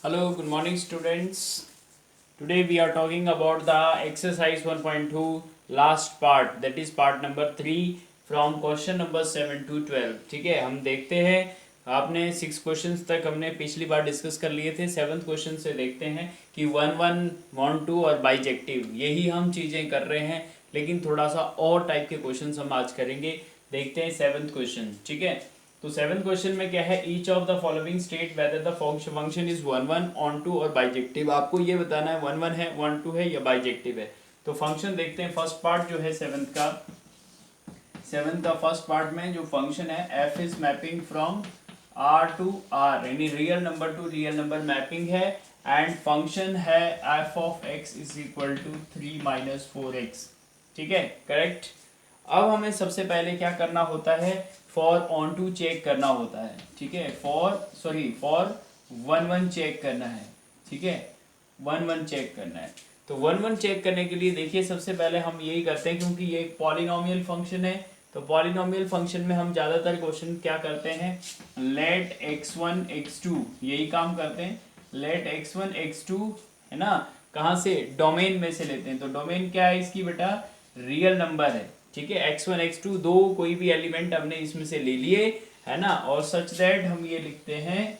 Hello, good morning students. Today we are talking about the exercise 1.2 last part, that is part number 3 from question number 7 to 12. ठीक है, हम देखते हैं आपने 6 questions तक हमने पिछली बार डिस्कस कर लिए थे। 7th क्वेश्चन से देखते हैं कि 1 1 1 2 और बाइजेक्टिव यही हम चीज़ें कर रहे हैं, लेकिन थोड़ा सा और टाइप के क्वेश्चंस हम आज करेंगे। देखते हैं 7th क्वेश्चन। ठीक है, तो 7th क्वेश्चन में क्या है, each of the following state whether the function is 1 1 onto और बाइजेक्टिव। आपको ये बताना है 1 1 है, 1 2 है या बाइजेक्टिव है। तो फंक्शन देखते हैं। फर्स्ट पार्ट जो है 7th का फर्स्ट पार्ट में जो फंक्शन है F is mapping from R to R, यानी real number to real number mapping है। एंड फंक्शन है F of X is equal to 3 minus 4x। ठीक है, करेक्ट। अब हमें सबसे पहले क्या करना होता है, फॉर ऑन टू चेक करना होता है। ठीक है, फॉर 1 1 चेक करना है। ठीक है, 1 1 चेक करना है। तो 1 1 चेक करने के लिए देखिए सबसे पहले हम यही करते हैं, क्योंकि ये एक पॉलिनोमियल फंक्शन है। तो पॉलिनोमियल फंक्शन में हम ज़्यादातर क्वेश्चन क्या करते हैं, लेट x1 x2, यही काम करते हैं। लेट x1 x2 है ना, कहाँ से, डोमेन में से लेते हैं। तो डोमेन क्या है इसकी बेटा, रियल नंबर है। ठीक है, x1 x2 दो कोई भी एलिमेंट हमने इसमें से ले लिए है ना, और सच दैट हम ये लिखते हैं,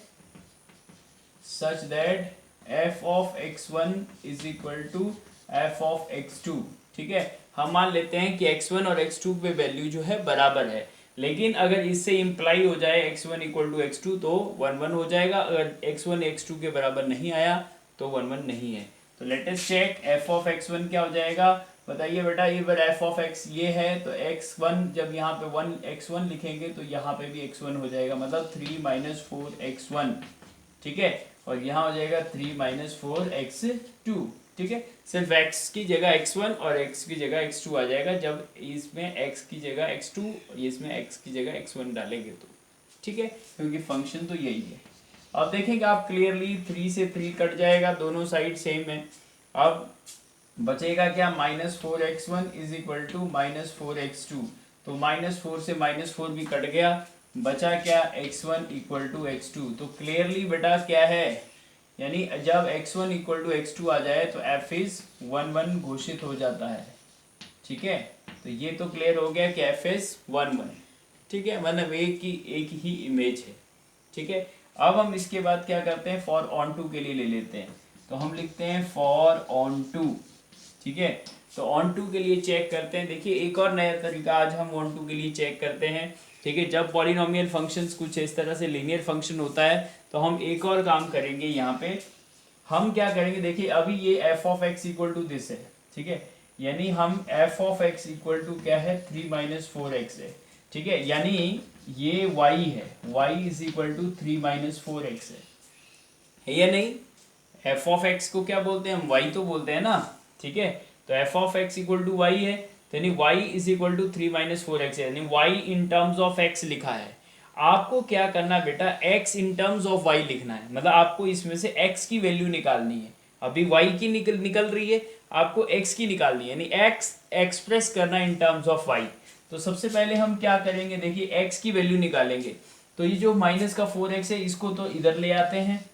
such that f of x1 is equal to f of x2। ठीक है, हम मान लेते हैं कि x1 और x2 पे वैल्यू जो है बराबर है, लेकिन अगर इससे इम्प्लाई हो जाए x1 इक्वल टू x2 तो 1 1 हो जाएगा। अगर x1 x2 के बराबर नहीं आया तो 1 1 नहीं है। तो let us check, f of x1 क्या हो जाएगा, बताइए बेटा। ये बार f ऑफ x ये है, तो x1 जब यहाँ पे 1 x1 लिखेंगे तो यहाँ पे भी x1 हो जाएगा, मतलब 3 माइनस 4x1। ठीक है, और यहाँ हो जाएगा 3 माइनस 4x2। ठीक है, सिर्फ x की जगह x1 और x की जगह x2 आ जाएगा, जब इसमें x की जगह x2 और इसमें x की जगह x1 डालेंगे तो। ठीक है, क्योंकि फंक्शन तो यही है। अब देखेंगे आप क्लियरली, 3 से 3 कट जाएगा, दोनों साइड सेम है। अब बचेगा क्या, -4x1 is equal to -4x2। तो -4 से -4 भी कट गया, बचा क्या, x1 इक्वल टू x2। तो क्लियरली बेटा क्या है, यानी जब x1 इक्वल टू x2 आ जाए तो f इज 1 1 घोषित हो जाता है। ठीक है, तो ये तो क्लियर हो गया कि f इज 1 1। ठीक है, मतलब एक ही इमेज है। ठीक है, अब हम इसके बाद क्या करते हैं, फॉर ऑन टू के लिए ले लेते हैं। तो हम लिखते हैं फॉर ऑन टू। ठीक है, तो ऑन टू के लिए चेक करते हैं। देखिए एक और नया तरीका आज हम ऑन टू के लिए चेक करते हैं। ठीक है, जब पॉलिनोमियल फंक्शंस कुछ इस तरह से लीनियर फंक्शन होता है तो हम एक और काम करेंगे। यहाँ पे हम क्या करेंगे, देखिए अभी ये F of x equal to this है। ठीक है, यानी हम f of x equal to क्या है, 3 माइनस 4x है। ठीक है, यानी ये y है, y is equal to 3 minus 4x है या नहीं। एफ ऑफ एक्स को क्या बोलते हैं हम, y तो बोलते हैं ना। ठीक है, तो F of x equal to Y है, तो यानी y is equal to 3 minus 4x है, यानी y in terms of x लिखा है। आपको क्या करना है बेटा, x in terms of y लिखना है, मतलब आपको इसमें से x की वैल्यू निकालनी है। अभी y की निकल रही है, आपको x की निकालनी है, यानी x एक्सप्रेस करना इन टर्म्स ऑफ y। तो सबसे पहले हम क्या करेंगे, देखिए x की वैल्यू निकालेंगे। तो ये जो माइनस का 4x है इसको तो इधर ले आते हैं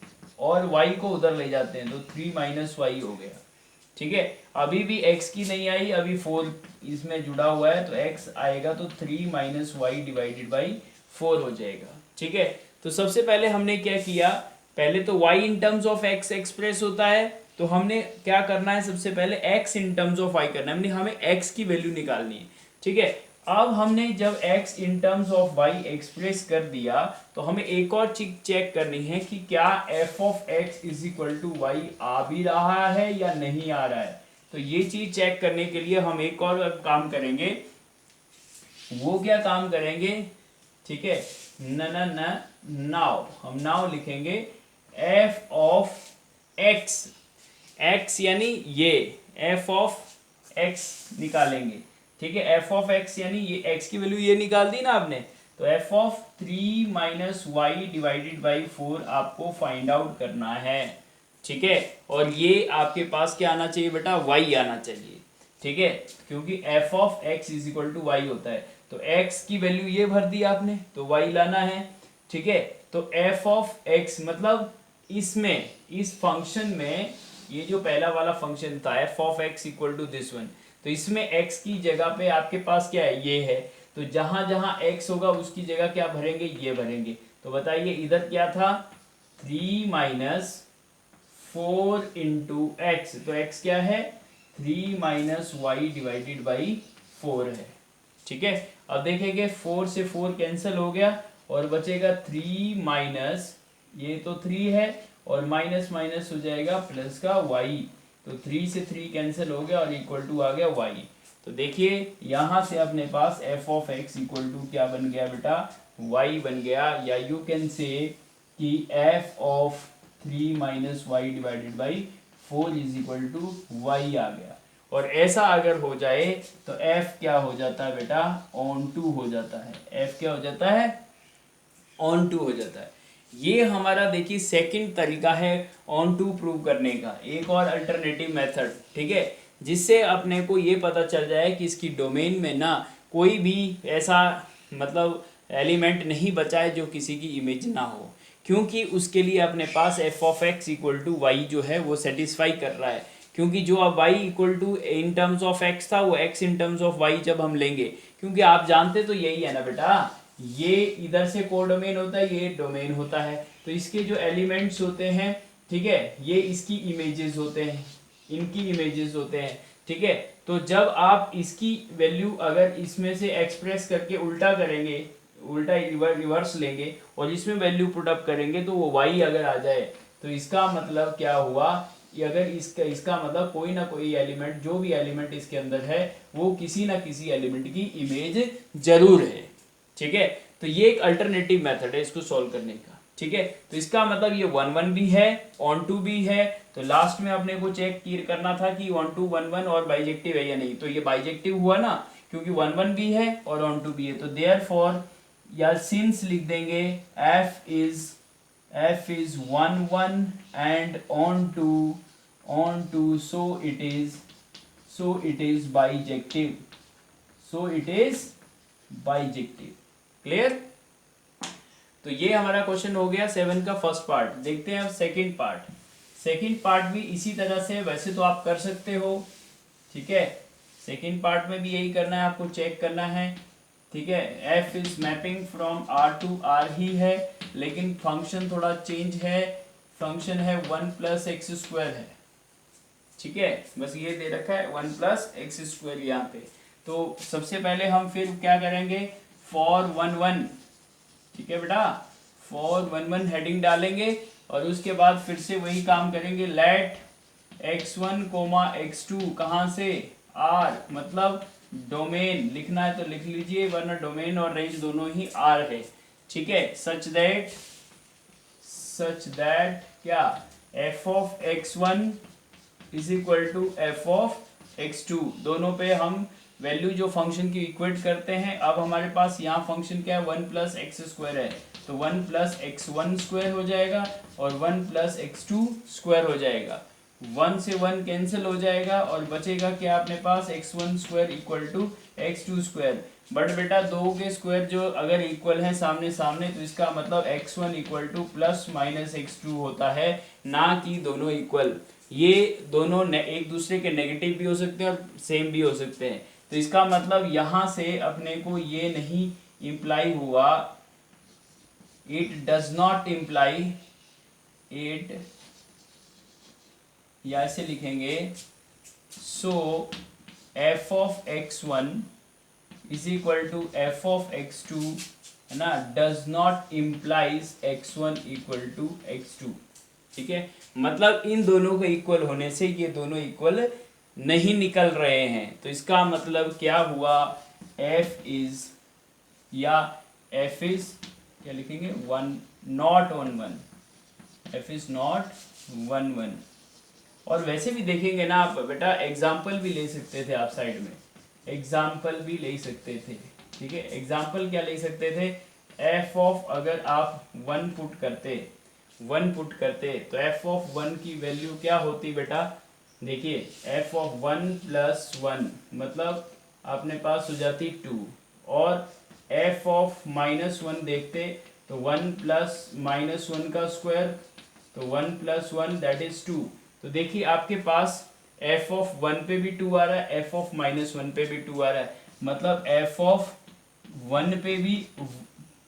और y को उधर ले जाते हैं, तो 3 माइनस वाई हो गया। ठीक है, अभी भी x की नहीं आई, अभी 4 इसमें जुड़ा हुआ है, तो x आएगा तो 3 माइनस वाई डिवाइडेड बाई 4 हो जाएगा। ठीक है, तो सबसे पहले हमने क्या किया, पहले तो y in terms of x express होता है, तो हमने क्या करना है, सबसे पहले x in terms of y करना है, हमें x की वैल्यू निकालनी है। ठीक है, अब हमने जब x in terms of y express कर दिया तो हमें एक और चीज चेक करनी है कि क्या f of x is equal to Y आ भी रहा है या नहीं आ रहा है। तो ये चीज चेक करने के लिए हम एक और काम करेंगे। वो क्या काम करेंगे, ठीक है, न न न नाउ, हम नाउ लिखेंगे f ऑफ x, x यानी ये f ऑफ x निकालेंगे। ठीक है, f ऑफ x यानी ये x की वैल्यू ये निकाल दी ना आपने, तो f of 3 minus y divided by 4 आपको फाइंड आउट करना है। ठीक है, और ये आपके पास क्या आना चाहिए बेटा, y आना चाहिए। ठीक है, क्योंकि f of x is equal to y होता है, तो x की वैल्यू ये भर दी आपने, तो y लाना है। ठीक है, तो f ऑफ x मतलब इसमें इस फंक्शन में ये जो पहला वाला फंक्शन था f of x equal to this one, तो इसमें x की जगह पे आपके पास क्या है, ये है। तो जहां जहां x होगा उसकी जगह क्या भरेंगे, ये भरेंगे। तो बताइए इधर क्या था, 3 माइनस 4 इंटू एक्स, तो x क्या है 3 माइनस वाई डिवाइडेड बाई 4 है। ठीक है, अब देखेंगे 4 से 4 कैंसिल हो गया और बचेगा 3 माइनस, ये तो 3 है और माइनस माइनस हो जाएगा प्लस का y, तो 3 से 3 कैंसिल हो गया और इक्वल टू आ गया y। तो देखिए यहाँ से अपने पास f of x equal to क्या बन गया बेटा, y बन गया, या यू कैन से कि f of 3 minus y divided by 4 is equal to y आ गया। और ऐसा अगर हो जाए तो f क्या हो जाता है बेटा, ऑन टू हो जाता है। f क्या हो जाता है, ऑन टू हो जाता है। ये हमारा देखिए सेकंड तरीका है ऑन टू प्रूव करने का, एक और अल्टरनेटिव मेथड, ठीक है, जिससे अपने को ये पता चल जाए कि इसकी डोमेन में ना कोई भी ऐसा मतलब एलिमेंट नहीं बचा है जो किसी की इमेज ना हो, क्योंकि उसके लिए अपने पास F of x equal to Y जो है वो सेटिस्फाई कर रहा है। क्योंकि जो अब y equal to in terms of x था वो x in terms of y जब हम लेंगे, क्योंकि आप जानते तो यही है ना बेटा, ये इधर से कोडोमेन होता है, ये डोमेन होता है, तो इसके जो एलिमेंट्स होते हैं, ठीक है, ये इसकी इमेजेस होते हैं, इनकी इमेजेस होते हैं। ठीक है, तो जब आप इसकी वैल्यू अगर इसमें से एक्सप्रेस करके उल्टा करेंगे, उल्टा रिवर्स लेंगे और इसमें वैल्यू पुट अप करेंगे तो वो y अगर आ जाए तो इसका मतलब क्या हुआ, कि अगर इसका मतलब कोई ना कोई एलिमेंट, जो भी एलिमेंट इसके अंदर है वो किसी ना किसी एलिमेंट की इमेज जरूर है। ठीक है, तो ये एक अल्टरनेटिव मेथड है इसको सॉल्व करने का। ठीक है, तो इसका मतलब ये 1 1 भी है, ऑन टू भी है, तो लास्ट में अपने को चेक करना था कि 1 2 1 1 और बाइजेक्टिव है या नहीं, तो ये बाइजेक्टिव हुआ ना, क्योंकि 1 1 भी है और ऑन टू भी है, तो देयरफॉर या सिंस लिख देंगे f is 1 1 and on to so it is bijective, so it is bijective। Clear, तो ये हमारा क्वेश्चन हो गया 7 का फर्स्ट पार्ट। देखते हैं अब सेकंड पार्ट। सेकंड पार्ट भी इसी तरह से वैसे तो आप कर सकते हो, ठीक है, सेकंड पार्ट में भी यही करना है, आपको चेक करना है। ठीक है, f is mapping from r to r ही है, लेकिन फंक्शन थोड़ा चेंज है, फंक्शन है 1 प्लस एक्स स्क्वायर है। ठीक है, बस ये दे रखा है 1 प्लस एक्स स्क्वायर यहाँ पे। तो सबसे पहले हम फिर क्या करेंगे, फॉर 1 1, ठीक है बेटा, फॉर 1 1 हेडिंग डालेंगे और उसके बाद फिर से वही काम करेंगे, लेट x1 x2 कहाँ से, r, मतलब डोमेन लिखना है तो लिख लीजिए, वरना डोमेन और रेंज दोनों ही r है। ठीक है, सच दैट क्या, f of x1 is equal to F of x2, दोनों पे हम वैल्यू जो फंक्शन की इक्वेट करते हैं। अब हमारे पास यहाँ फंक्शन क्या है, 1 प्लस एक्स स्क्वायर है, तो 1 प्लस एक्स वन स्क्वायर हो जाएगा और 1 प्लस x2 स्क्वायर हो जाएगा, 1 से 1 कैंसिल हो जाएगा और बचेगा क्या अपने पास, x1 square equal to x2 square. But बेटा दो के स्क्वायर जो अगर इक्वल है सामने सामने, तो इसका मतलब x1 equal two plus minus x2 होता है, ना कि दोनों इक्वल। ये दोनों एक दूसरे के नेगेटिव भी हो सकते हैं और सेम भी हो सकते हैं, तो इसका मतलब यहाँ से अपने को ये नहीं इम्प्लाई हुआ, it does not imply, it, या ऐसे लिखेंगे, so F of x1 is equal to F of x2 है ना, does not implies x1 equal to x2। ठीक है, मतलब इन दोनों के इक्वल होने से ये दोनों इक्वल नहीं निकल रहे हैं, तो इसका मतलब क्या हुआ, f इज, या f इज क्या लिखेंगे, 1 नॉट 1 1, f इज नॉट 1 1। और वैसे भी देखेंगे ना आप बेटा, एग्जाम्पल भी ले सकते थे आप, साइड में एग्जाम्पल भी ले सकते थे। ठीक है, एग्जाम्पल क्या ले सकते थे, f ऑफ, अगर आप 1 पुट करते तो f ऑफ 1 की वैल्यू क्या होती बेटा, देखिए f ऑफ 1 प्लस 1 मतलब अपने पास हो जाती 2, और f ऑफ माइनस 1 देखते तो 1 प्लस माइनस 1 का स्क्वायर, तो 1 + 1 दैट इज 2। तो देखिए आपके पास एफ ऑफ 1 पे भी 2 आ रहा है, एफ ऑफ -1 पे भी 2 आ रहा है, मतलब एफ ऑफ 1 पे भी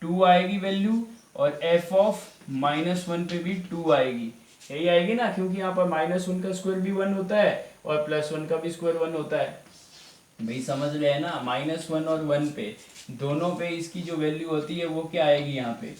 2 आएगी वैल्यू और एफ ऑफ -1 पे भी 2 आएगी, यही आएगी ना, क्योंकि यहाँ पर -1 का स्क्वायर भी 1 होता है और +1 का भी स्क्वायर 1 होता है। भाई समझ रहे हैं ना, -1 और 1 पे दोनों पे इसकी जो वैल्यू होती है वो क्या आएगी, यहाँ पे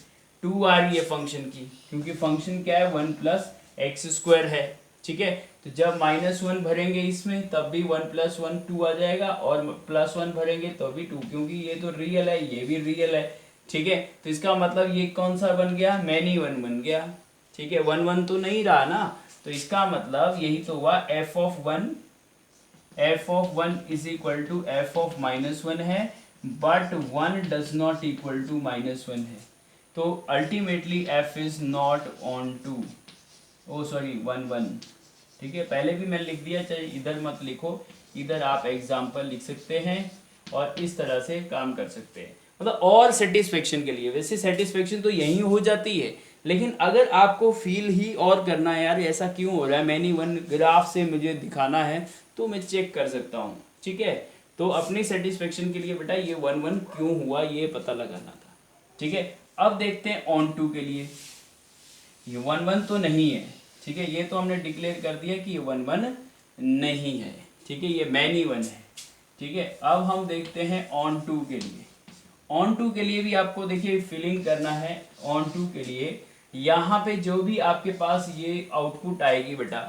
2 आ रही है फंक्शन की, क्योंकि फंक्शन क्या है 1 + x² है। ठीक है, तो जब -1 भरेंगे इसमें तब भी 1 + 1 2 आ जाएगा और +1 भरेंगे तो भी 2, क्योंकि ये तो रियल है ये भी रियल है। ठीक है, तो इसका मतलब ये कौन सा बन गया, मैनी 1 बन गया। ठीक है, 1 1 तो नहीं रहा ना, तो इसका मतलब यही तो हुआ f of 1 is equal to F of -1 है, but 1 does not equal to -1 है, तो ultimately f is not onto, oh sorry 1 1। ठीक है, पहले भी मैंने लिख दिया, चाहे इधर मत लिखो, इधर आप एग्जाम्पल लिख सकते हैं और इस तरह से काम कर सकते हैं, मतलब और सेटिस्फेक्शन के लिए। वैसे सेटिस्फेक्शन तो यही हो जाती है, लेकिन अगर आपको फील ही और करना है यार ऐसा क्यों हो रहा है, मैंने 1 ग्राफ से मुझे दिखाना है तो मैं चेक कर सकता हूँ। ठीक है, तो अपनी सेटिस्फेक्शन के लिए बेटा ये 1 1 क्यों हुआ ये पता लगाना था। ठीक है, अब देखते हैं ऑन टू के लिए, ये 1 1 तो नहीं है। ठीक है, ये तो हमने डिक्लेयर कर दिया कि ये 1 1 नहीं है। ठीक है, ये मैनी 1 है। ठीक है, अब हम देखते हैं ऑन टू के लिए। ऑन टू के लिए भी आपको देखिए फिलिंग करना है। ऑन टू के लिए यहाँ पे जो भी आपके पास ये आउटपुट आएगी बेटा,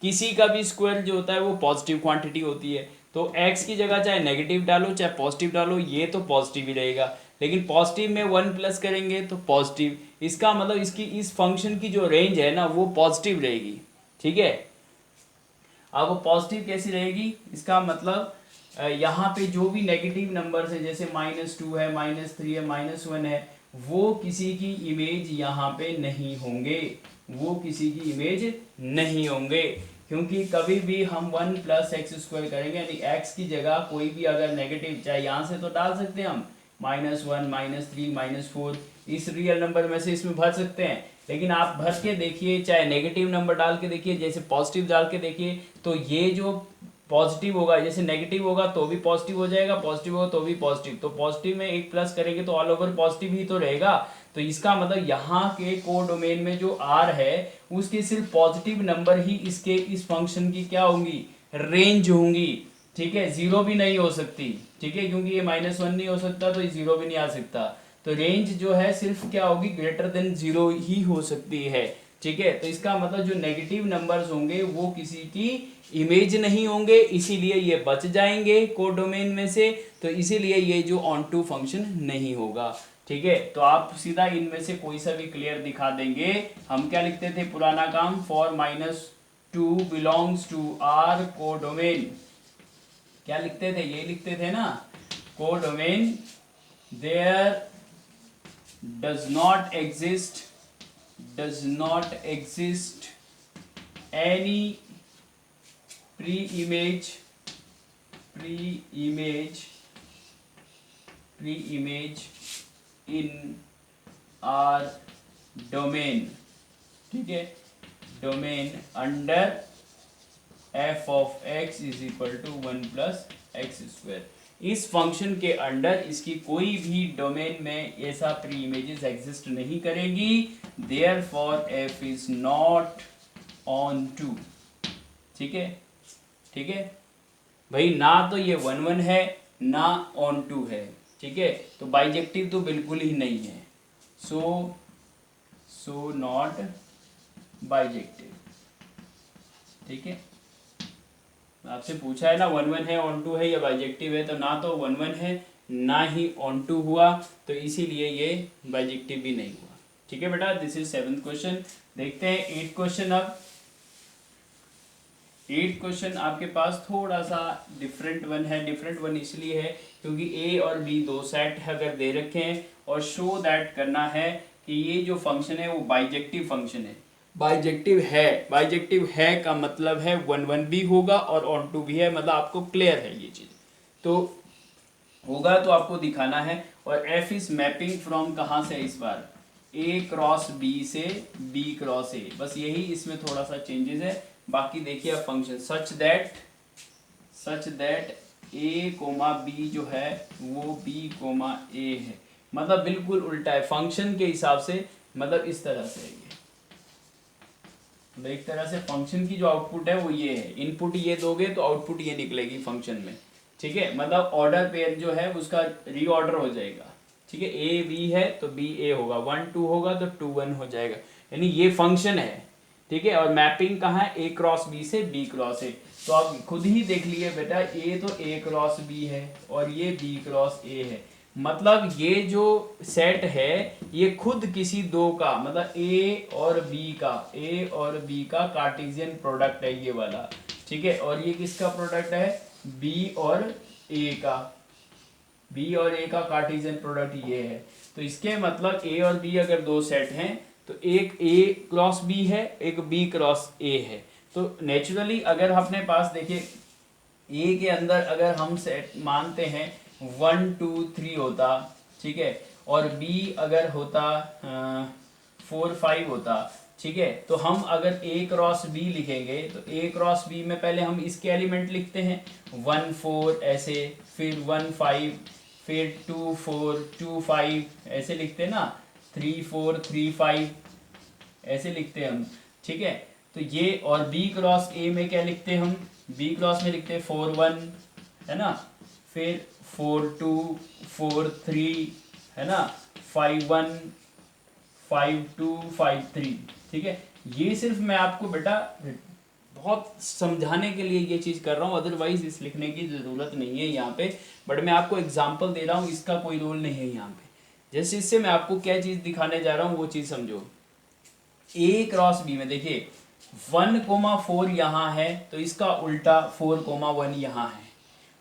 किसी का भी स्क्वायर जो होता है वो पॉजिटिव क्वांटिटी होती है, तो x की जगह चाहे नेगेटिव डालो चाहे पॉजिटिव डालो ये तो पॉजिटिव ही रहेगा, लेकिन पॉजिटिव में 1 प्लस करेंगे तो पॉजिटिव, इसका मतलब इसकी इस फंक्शन की जो रेंज है ना वो पॉजिटिव रहेगी। ठीक है, अब वो पॉजिटिव कैसी रहेगी, इसका मतलब यहाँ पे जो भी नेगेटिव नंबर्स है जैसे -2 है, -3 है, -1 है, वो किसी की इमेज यहाँ पे नहीं होंगे, वो किसी की इमेज नहीं होंगे, क्योंकि कभी भी हम 1 + x² करेंगे, यानी x की जगह कोई भी अगर नेगेटिव, चाहे यहाँ से तो डाल सकते हैं हम -1 -3 -4, इस रियल नंबर में से इसमें भर सकते हैं, लेकिन आप भर के देखिए, चाहे नेगेटिव नंबर डाल के देखिए, जैसे पॉजिटिव डाल के देखिए, तो ये जो पॉजिटिव होगा, जैसे नेगेटिव होगा तो भी पॉजिटिव हो जाएगा, पॉजिटिव होगा तो भी पॉजिटिव, तो पॉजिटिव में 1 प्लस करेंगे तो ऑल ओवर पॉजिटिव ही तो रहेगा। तो इसका मतलब यहाँ के कोडोमेन में जो r है उसके सिर्फ पॉजिटिव नंबर ही इसके इस फंक्शन की क्या होंगी, रेंज होंगी। ठीक है, जीरो भी नहीं हो सकती। ठीक है, क्योंकि ये -1 नहीं हो सकता तो ये जीरो भी नहीं आ सकता, तो रेंज जो है सिर्फ क्या होगी, >0 ही हो सकती है। ठीक है, तो इसका मतलब जो नेगेटिव नंबर्स होंगे वो किसी की इमेज नहीं होंगे, इसीलिए ये बच जाएंगे कोडोमेन में से, तो इसीलिए ये जो ऑन टू फंक्शन नहीं होगा। ठीक है, तो आप सीधा इनमें से कोई सा भी क्लियर दिखा देंगे। हम क्या लिखते थे पुराना काम, for -2 belongs to our codomain, क्या लिखते थे, ये लिखते थे ना, codomain there does not exist any pre-image in our domain। ठीक है, domain under f of x is equal to 1 + x², इस फंक्शन के अंडर इसकी कोई भी डोमेन में ऐसा प्री इमेजेस एग्जिस्ट नहीं करेगी, therefore f is not onto. ठीक है, ठीक है भाई, ना तो ये 1 1 है ना ऑन टू है। ठीक है, तो बाइजेक्टिव तो बिल्कुल ही नहीं है, सो नॉट बाइजेक्टिव। ठीक है, आपसे पूछा है ना 1 1 है ऑन टू है या बाइजेक्टिव है, तो ना तो 1 1 है ना ही ऑन टू हुआ, तो इसीलिए ये बाइजेक्टिव भी नहीं हुआ। ठीक है बेटा, दिस इज 7th क्वेश्चन। देखते हैं 8th क्वेश्चन। अब 8th क्वेश्चन आपके पास थोड़ा सा डिफरेंट वन है। डिफरेंट वन इसलिए है क्योंकि ए और बी दो सेट अगर दे रखे हैं और शो दैट करना है कि ये जो फंक्शन है वो बाइजेक्टिव फंक्शन है। बाइजेक्टिव है का मतलब है 1 1 भी होगा और ऑन टू भी है, मतलब आपको क्लियर है ये चीज, तो होगा तो आपको दिखाना है। और एफ इज मैपिंग फ्रॉम कहाँ से, इस बार ए क्रॉस बी से बी क्रॉस ए, बस यही इसमें थोड़ा सा चेंजेस है। बाकी देखिए function such that A comma B जो है वो बी कोमा ए है, मतलब बिल्कुल उल्टा है फंक्शन के हिसाब से, मतलब इस तरह से है ये, एक तरह से फंक्शन की जो आउटपुट है वो ये है, इनपुट ये दोगे तो आउटपुट ये निकलेगी फंक्शन में, ठीक है। मतलब ऑर्डर पेयर जो है उसका रीऑर्डर हो जाएगा, ठीक है। ए बी है तो बी ए होगा, 1 2 होगा तो 2 1 हो जाएगा, यानी ये फंक्शन है, ठीक है। और मैपिंग कहाँ है, ए क्रॉस बी से बी क्रॉस ए, तो आप खुद ही देख लिए बेटा, ए तो ए क्रॉस बी है और ये बी क्रॉस ए है, मतलब ये जो सेट है ये खुद किसी दो का, मतलब ए और बी का कार्टेशियन प्रोडक्ट है ये वाला, ठीक है। और ये किसका प्रोडक्ट है, बी और ए का कार्टेशियन प्रोडक्ट ये है। तो इसके मतलब ए और बी अगर दो सेट हैं तो एक ए क्रॉस बी है, एक बी क्रॉस ए है। तो नेचुरली अगर अपने पास देखिए ए के अंदर अगर हम सेट मानते हैं 1 2 3 होता, ठीक है, और बी अगर होता 4 5 होता, ठीक है, तो हम अगर ए क्रॉस बी लिखेंगे तो ए क्रॉस बी में पहले हम इसके एलिमेंट लिखते हैं 1 4 ऐसे, फिर 1 5, फिर 2 4 2 5 ऐसे लिखते हैं ना, 3 4 3 5 ऐसे लिखते हैं हम, ठीक है। तो ये और बी क्रॉस ए में क्या लिखते हैं हम, बी क्रॉस में लिखते हैं 4 1 है ना, फिर 4 2 4 3 है ना, 5 1 5 2 5 3, ठीक है। ये सिर्फ मैं आपको बेटा बहुत समझाने के लिए ये चीज़ कर रहा हूँ, अदरवाइज इस लिखने की ज़रूरत नहीं है यहाँ पे, बट मैं आपको एग्जांपल दे रहा हूँ, इसका कोई रोल नहीं है यहाँ पे। जैसे इससे मैं आपको क्या चीज़ दिखाने जा रहा हूँ वो चीज़ समझो। ए क्रॉस बी में देखिए 1,4 यहाँ है तो इसका उल्टा 4,1 यहाँ है,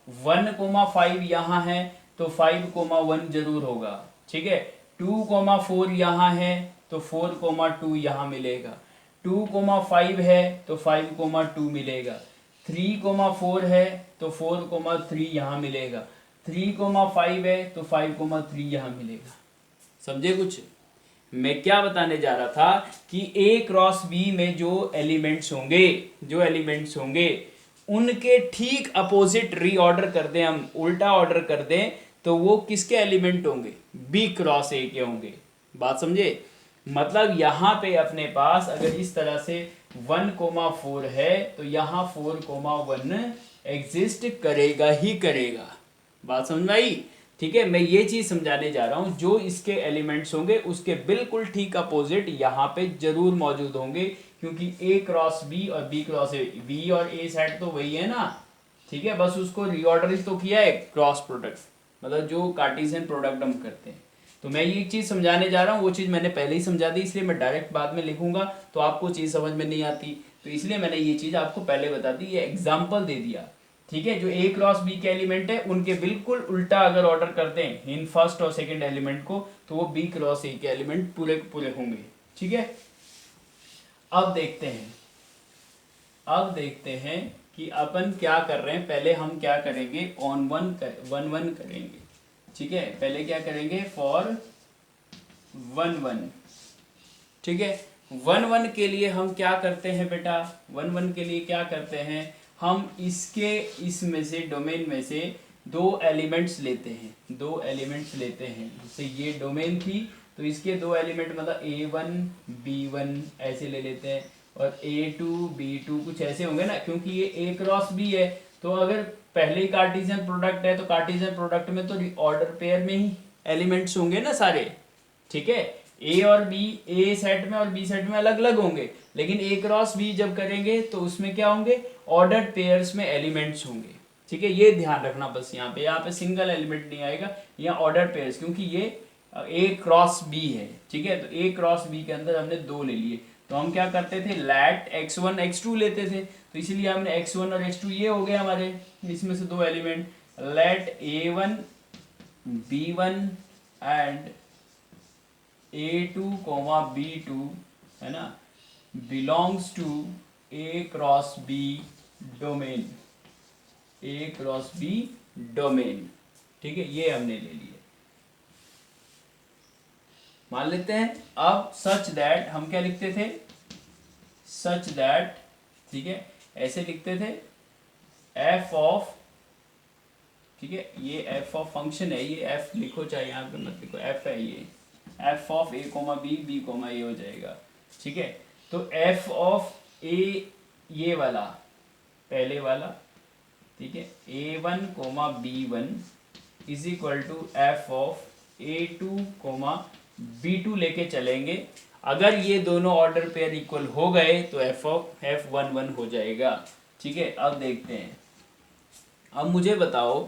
1,5 यहाँ है तो 5,1 जरूर होगा, ठीक है। 2,4 यहाँ है तो 4,2 यहाँ मिलेगा, 2,5 है तो 5,2 मिलेगा, 3,4 है तो 4,3 यहाँ मिलेगा, 3,5 है तो 5,3 यहाँ मिलेगा। समझे कुछ? मैं क्या बताने जा रहा था कि ए क्रॉस बी में जो एलिमेंट्स होंगे उनके ठीक अपोजिट रीऑर्डर कर दें, हम उल्टा ऑर्डर कर दें तो वो किसके एलिमेंट होंगे, बी क्रॉस ए के होंगे। बात समझे? मतलब यहाँ पे अपने पास अगर इस तरह से 1,4 है तो यहाँ 4,1 एग्जिस्ट करेगा ही करेगा। बात समझ में आई? ठीक है, मैं ये चीज समझाने जा रहा हूं, जो इसके एलिमेंट्स होंगे उसके बिल्कुल ठीक अपोजिट यहाँ पे जरूर मौजूद होंगे, क्योंकि ए क्रॉस बी और बी क्रॉस ए, बी और ए सेट तो वही है ना, ठीक है, बस उसको रीऑर्डर तो किया है क्रॉस प्रोडक्ट, मतलब जो कार्टेशियन प्रोडक्ट हम करते हैं। तो मैं ये चीज समझाने जा रहा हूँ, वो चीज मैंने पहले ही समझा दी, इसलिए मैं डायरेक्ट बाद में लिखूंगा तो आपको चीज समझ में नहीं आती, तो इसलिए मैंने ये चीज आपको पहले बता दी, ये एग्जाम्पल दे दिया, ठीक है। जो ए क्रॉस बी के एलिमेंट है उनके बिल्कुल उल्टा अगर ऑर्डर करते हैं इन फर्स्ट और सेकंड एलिमेंट को तो वो बी क्रॉस ए के एलिमेंट पूरे पूरे होंगे, ठीक है। अब देखते हैं कि अपन क्या कर रहे हैं। पहले हम क्या करेंगे, ऑन वन करेंगे, ठीक है। पहले क्या करेंगे, फॉर 1 1, ठीक है। 1 1 के लिए हम क्या करते हैं बेटा, 1 1 के लिए क्या करते हैं, हम इसमें से डोमेन में से दो एलिमेंट्स लेते हैं, जैसे ये डोमेन थी तो इसके दो एलिमेंट मतलब a1 b1 ऐसे ले लेते हैं, और a2 b2 कुछ ऐसे होंगे ना, क्योंकि ये a क्रॉस b है तो अगर पहले ही कार्टेशियन प्रोडक्ट है तो कार्टेशियन प्रोडक्ट में तो ऑर्डर पेयर में ही एलिमेंट्स होंगे ना सारे, ठीक है। ए और बी ए सेट में और बी सेट में अलग अलग होंगे, लेकिन ए क्रॉस बी जब करेंगे तो उसमें क्या होंगे, ऑर्डर्ड पेयर्स में एलिमेंट्स होंगे, ठीक है। ये ध्यान रखना बस, यहाँ पे सिंगल एलिमेंट नहीं आएगा, यहाँ ऑर्डर्ड पेयर्स, क्योंकि ये ए क्रॉस बी है, ठीक है। तो ए क्रॉस बी के अंदर हमने दो ले लिए, तो हम क्या करते थे, लैट x1 x2 लेते थे, तो इसीलिए हमने x1 और x2 ये हो गए हमारे इसमें से दो element, late a1 b1 and a2 b2 है ना, belongs to a cross b domain, ठीक है, ये हमने ले लिए। मान लेते हैं। अब सच दैट हम क्या लिखते थे, सच दैट, ठीक है, ऐसे लिखते थे एफ ऑफ, ठीक है, ये एफ ऑफ फंक्शन है, ये एफ लिखो चाहे यहाँ पे मत लिखो, एफ है ये, F of A comma B, B comma A हो जाएगा, ठीक है। तो एफ ऑफ ए, ये वाला पहले वाला, ठीक है, A one comma B one is equal to F of A two comma B two लेके चलेंगे। अगर ये दोनों ऑर्डर पेयर इक्वल हो गए तो F of F one one हो जाएगा, ठीक है। अब देखते हैं, अब मुझे बताओ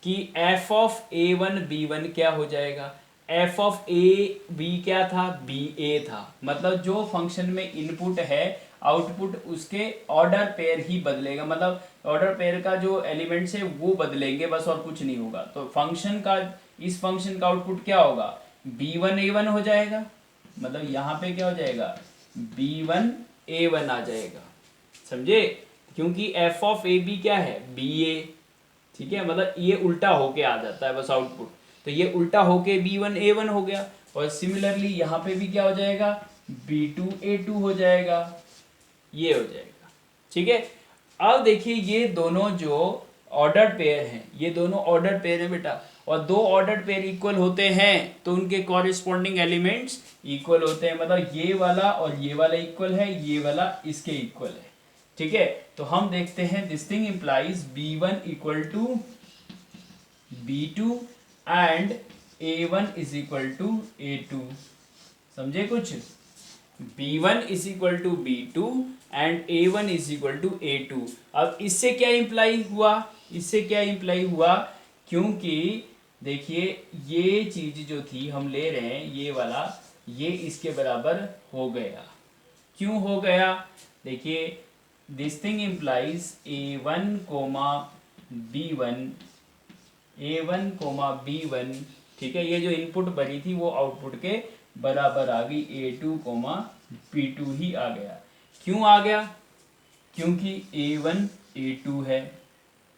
कि F of A one B one क्या हो जाएगा। एफ ऑफ ए बी क्या था, बी ए था, मतलब जो फंक्शन में इनपुट है आउटपुट उसके ऑर्डर पेयर ही बदलेगा, मतलब ऑर्डर पेयर का जो एलिमेंट्स है वो बदलेंगे बस, और कुछ नहीं होगा। तो फंक्शन का, इस फंक्शन का आउटपुट क्या होगा, बी वन ए वन हो जाएगा, मतलब यहाँ पे क्या हो जाएगा, बी वन ए वन आ जाएगा, समझे, क्योंकि एफ ऑफ ए बी क्या है, बी ए, ठीक है, मतलब ये उल्टा होके आ जाता है बस आउटपुट, तो ये उल्टा होके बी वन ए वन हो गया। और सिमिलरली यहाँ पे भी क्या हो जाएगा, बी टू ए टू हो जाएगा, ये हो जाएगा, ठीक है। अब देखिए ये दोनों जो ऑर्डर पेयर हैं, ये दोनों ऑर्डर पेयर हैं बेटा, और दो ऑर्डर पेयर इक्वल होते हैं तो उनके कॉरेस्पॉन्डिंग एलिमेंट्स इक्वल होते हैं, मतलब ये वाला और ये वाला इक्वल है, ये वाला इसके इक्वल है, ठीक है। तो हम देखते हैं this thing implies B one equal to B two and A one is equal to A two, समझे कुछ, B one is equal to B two and A one is equal to A two. अब इससे क्या imply हुआ, इससे क्या imply हुआ, क्योंकि देखिए ये चीज जो थी हम ले रहे हैं ये वाला, ये इसके बराबर हो गया, क्यों हो गया, देखिए this thing implies A one comma B one, A one comma B one, ठीक है, ये जो इनपुट बनी थी वो आउटपुट के बराबर आ गई, ए टू कोमा बी टू ही आ गया। क्यों आ गया, क्योंकि ए वन ए टू है,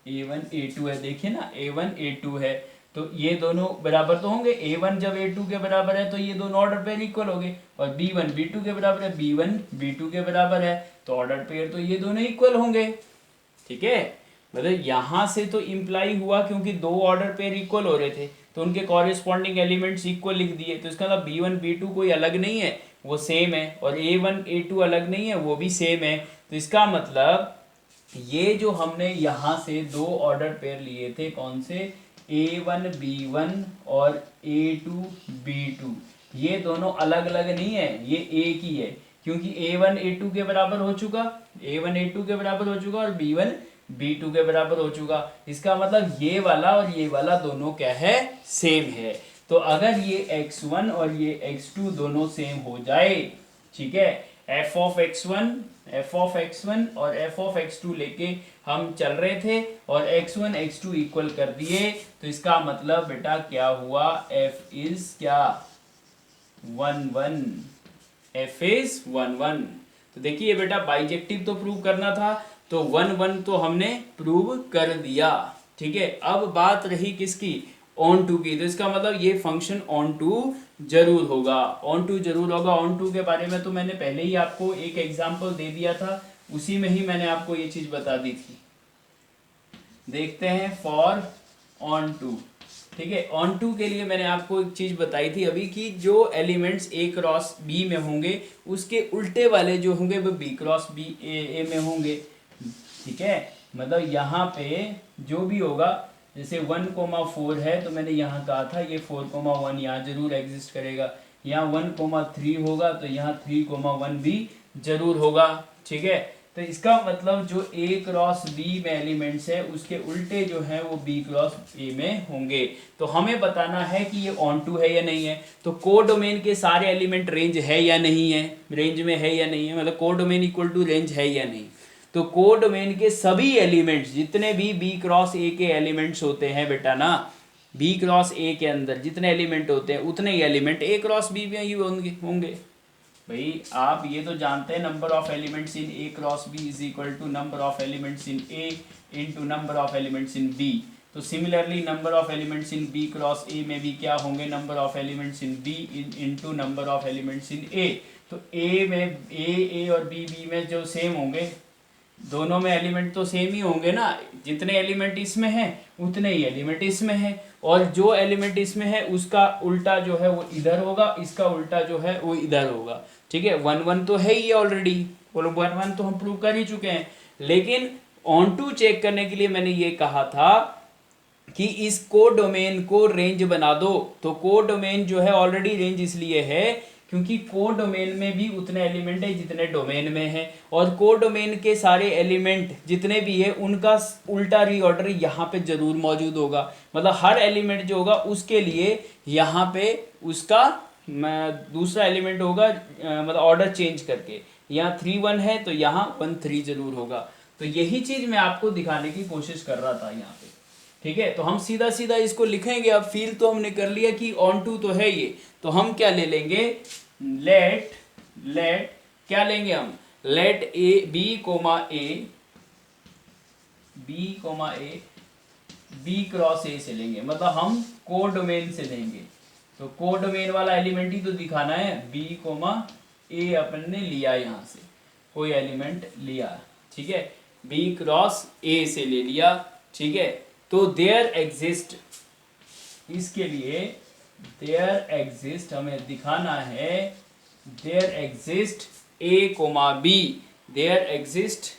ए वन ए टू है, देखिए ना ए वन ए टू है, तो ये दोनों बराबर तो होंगे, ए वन जब ए टू के बराबर है तो ये दोनों ऑर्डर पेयर इक्वल हो गए, और बी वन बी टू के बराबर है, बी वन बी टू के बराबर है, तो ऑर्डर पेयर तो ये दोनों इक्वल होंगे, ठीक है। मतलब यहाँ से तो इम्प्लाई हुआ क्योंकि दो ऑर्डर पेयर इक्वल हो रहे थे तो उनके कॉरेस्पॉन्डिंग एलिमेंट्स इक्वल लिख दिए, तो इसका मतलब बी वन बी टू कोई अलग नहीं है, वो सेम है, और ए वन ए टू अलग नहीं है, वो भी सेम है। तो इसका मतलब ये जो हमने यहाँ से दो ऑर्डर पेयर लिए थे, कौन से, ए वन बी वन और ए टू बी टू, ये दोनों अलग अलग नहीं है, ये एक ही है, क्योंकि ए वन ए टू के बराबर हो चुका, ए वन ए टू के बराबर हो चुका, और बी वन बी टू के बराबर हो चुका। इसका मतलब ये वाला और ये वाला दोनों क्या है, सेम है। तो अगर ये x1 और ये x2 दोनों सेम हो जाए, ठीक है, f ऑफ x1 और f ऑफ x2 लेके हम चल रहे थे और x1 x2 इक्वल कर दिए, तो इसका मतलब बेटा क्या हुआ, f इज क्या, 1 1, f इज 1 1। तो देखिए बेटा बाइजेक्टिव तो प्रूव करना था, तो 1 1 तो हमने प्रूव कर दिया, ठीक है। अब बात रही किसकी, ऑन टू की, तो इसका मतलब ये फंक्शन ऑन टू जरूर होगा, ऑन टू जरूर होगा। ऑन टू के बारे में तो मैंने पहले ही आपको एक एग्जांपल दे दिया था, उसी में ही मैंने आपको ये चीज बता दी थी। देखते हैं फॉर ऑन टू, ठीक है। ऑन टू के लिए मैंने आपको एक चीज बताई थी अभी कि जो एलिमेंट्स ए क्रॉस बी में होंगे उसके उल्टे वाले जो होंगे वो बी क्रॉस बी ए में होंगे, ठीक है। मतलब यहाँ पे जो भी होगा, जैसे 1,4 है तो मैंने यहाँ कहा था ये 4,1 यहाँ जरूर एग्जिस्ट करेगा, यहाँ 1,3 होगा तो यहाँ 3,1 भी जरूर होगा, ठीक है। तो इसका मतलब जो ए क्रॉस बी में एलिमेंट्स है उसके उल्टे जो है वो बी क्रॉस ए में होंगे। तो हमें बताना है कि ये ऑन टू है या नहीं है, तो कोडोमेन के सारे एलिमेंट रेंज है या नहीं है, रेंज में है या नहीं है, मतलब कोडोमेन इक्वल टू रेंज है या नहीं। तो कोडोमेन के सभी एलिमेंट्स जितने भी बी क्रॉस ए के एलिमेंट्स होते हैं बेटा ना, बी क्रॉस ए के अंदर जितने एलिमेंट होते हैं उतने ही एलिमेंट ए क्रॉस बी में ही होंगे। भाई आप ये तो जानते हैं number of elements in A cross B is equal to number of elements in A into number of elements in B. तो similarly number of elements in B cross A में भी क्या होंगे, number of elements in B into number of elements in A. तो A में ए और B में जो सेम होंगे, दोनों में एलिमेंट तो सेम ही होंगे ना, जितने एलिमेंट इसमें हैं उतने ही एलिमेंट इसमें हैं, और जो एलिमेंट इसमें है उसका उल्टा जो है वो इधर होगा, इसका उल्टा जो है वो इधर होगा। ठीक है, 1 1 तो है ही ऑलरेडी, बोलो 1 1 तो हम प्रूव कर ही चुके हैं। लेकिन ऑन टू चेक करने के लिए मैंने ये कहा था कि इस कोडोमेन को रेंज बना दो। तो कोडोमेन जो है ऑलरेडी रेंज इसलिए है क्योंकि कोडोमेन में भी उतने एलिमेंट है जितने डोमेन में है, और कोडोमेन के सारे एलिमेंट जितने भी है उनका उल्टा रीऑर्डर यहाँ पे जरूर मौजूद होगा। मतलब हर एलिमेंट जो होगा उसके लिए यहाँ पे उसका दूसरा एलिमेंट होगा, मतलब ऑर्डर चेंज करके, यहाँ 3 1 है तो यहाँ 1 3 जरूर होगा। तो यही चीज मैं आपको दिखाने की कोशिश कर रहा था यहाँ पे। ठीक है, तो हम सीधा सीधा इसको लिखेंगे। अब फील तो हमने कर लिया कि ऑन टू तो है ये, तो हम क्या ले लेंगे, लेट क्या लेंगे हम, let A B comma A B cross A से लेंगे, मतलब हम कोडोमेन से लेंगे। तो कोडोमेन वाला एलिमेंट ही तो दिखाना है, बी कोमा ए अपन ने लिया, यहाँ से कोई एलिमेंट लिया। ठीक है, बी क्रॉस ए से ले लिया। ठीक है, तो देयर एग्जिस्ट, इसके लिए देयर एग्जिस्ट हमें दिखाना है, there exist A comma B, there exist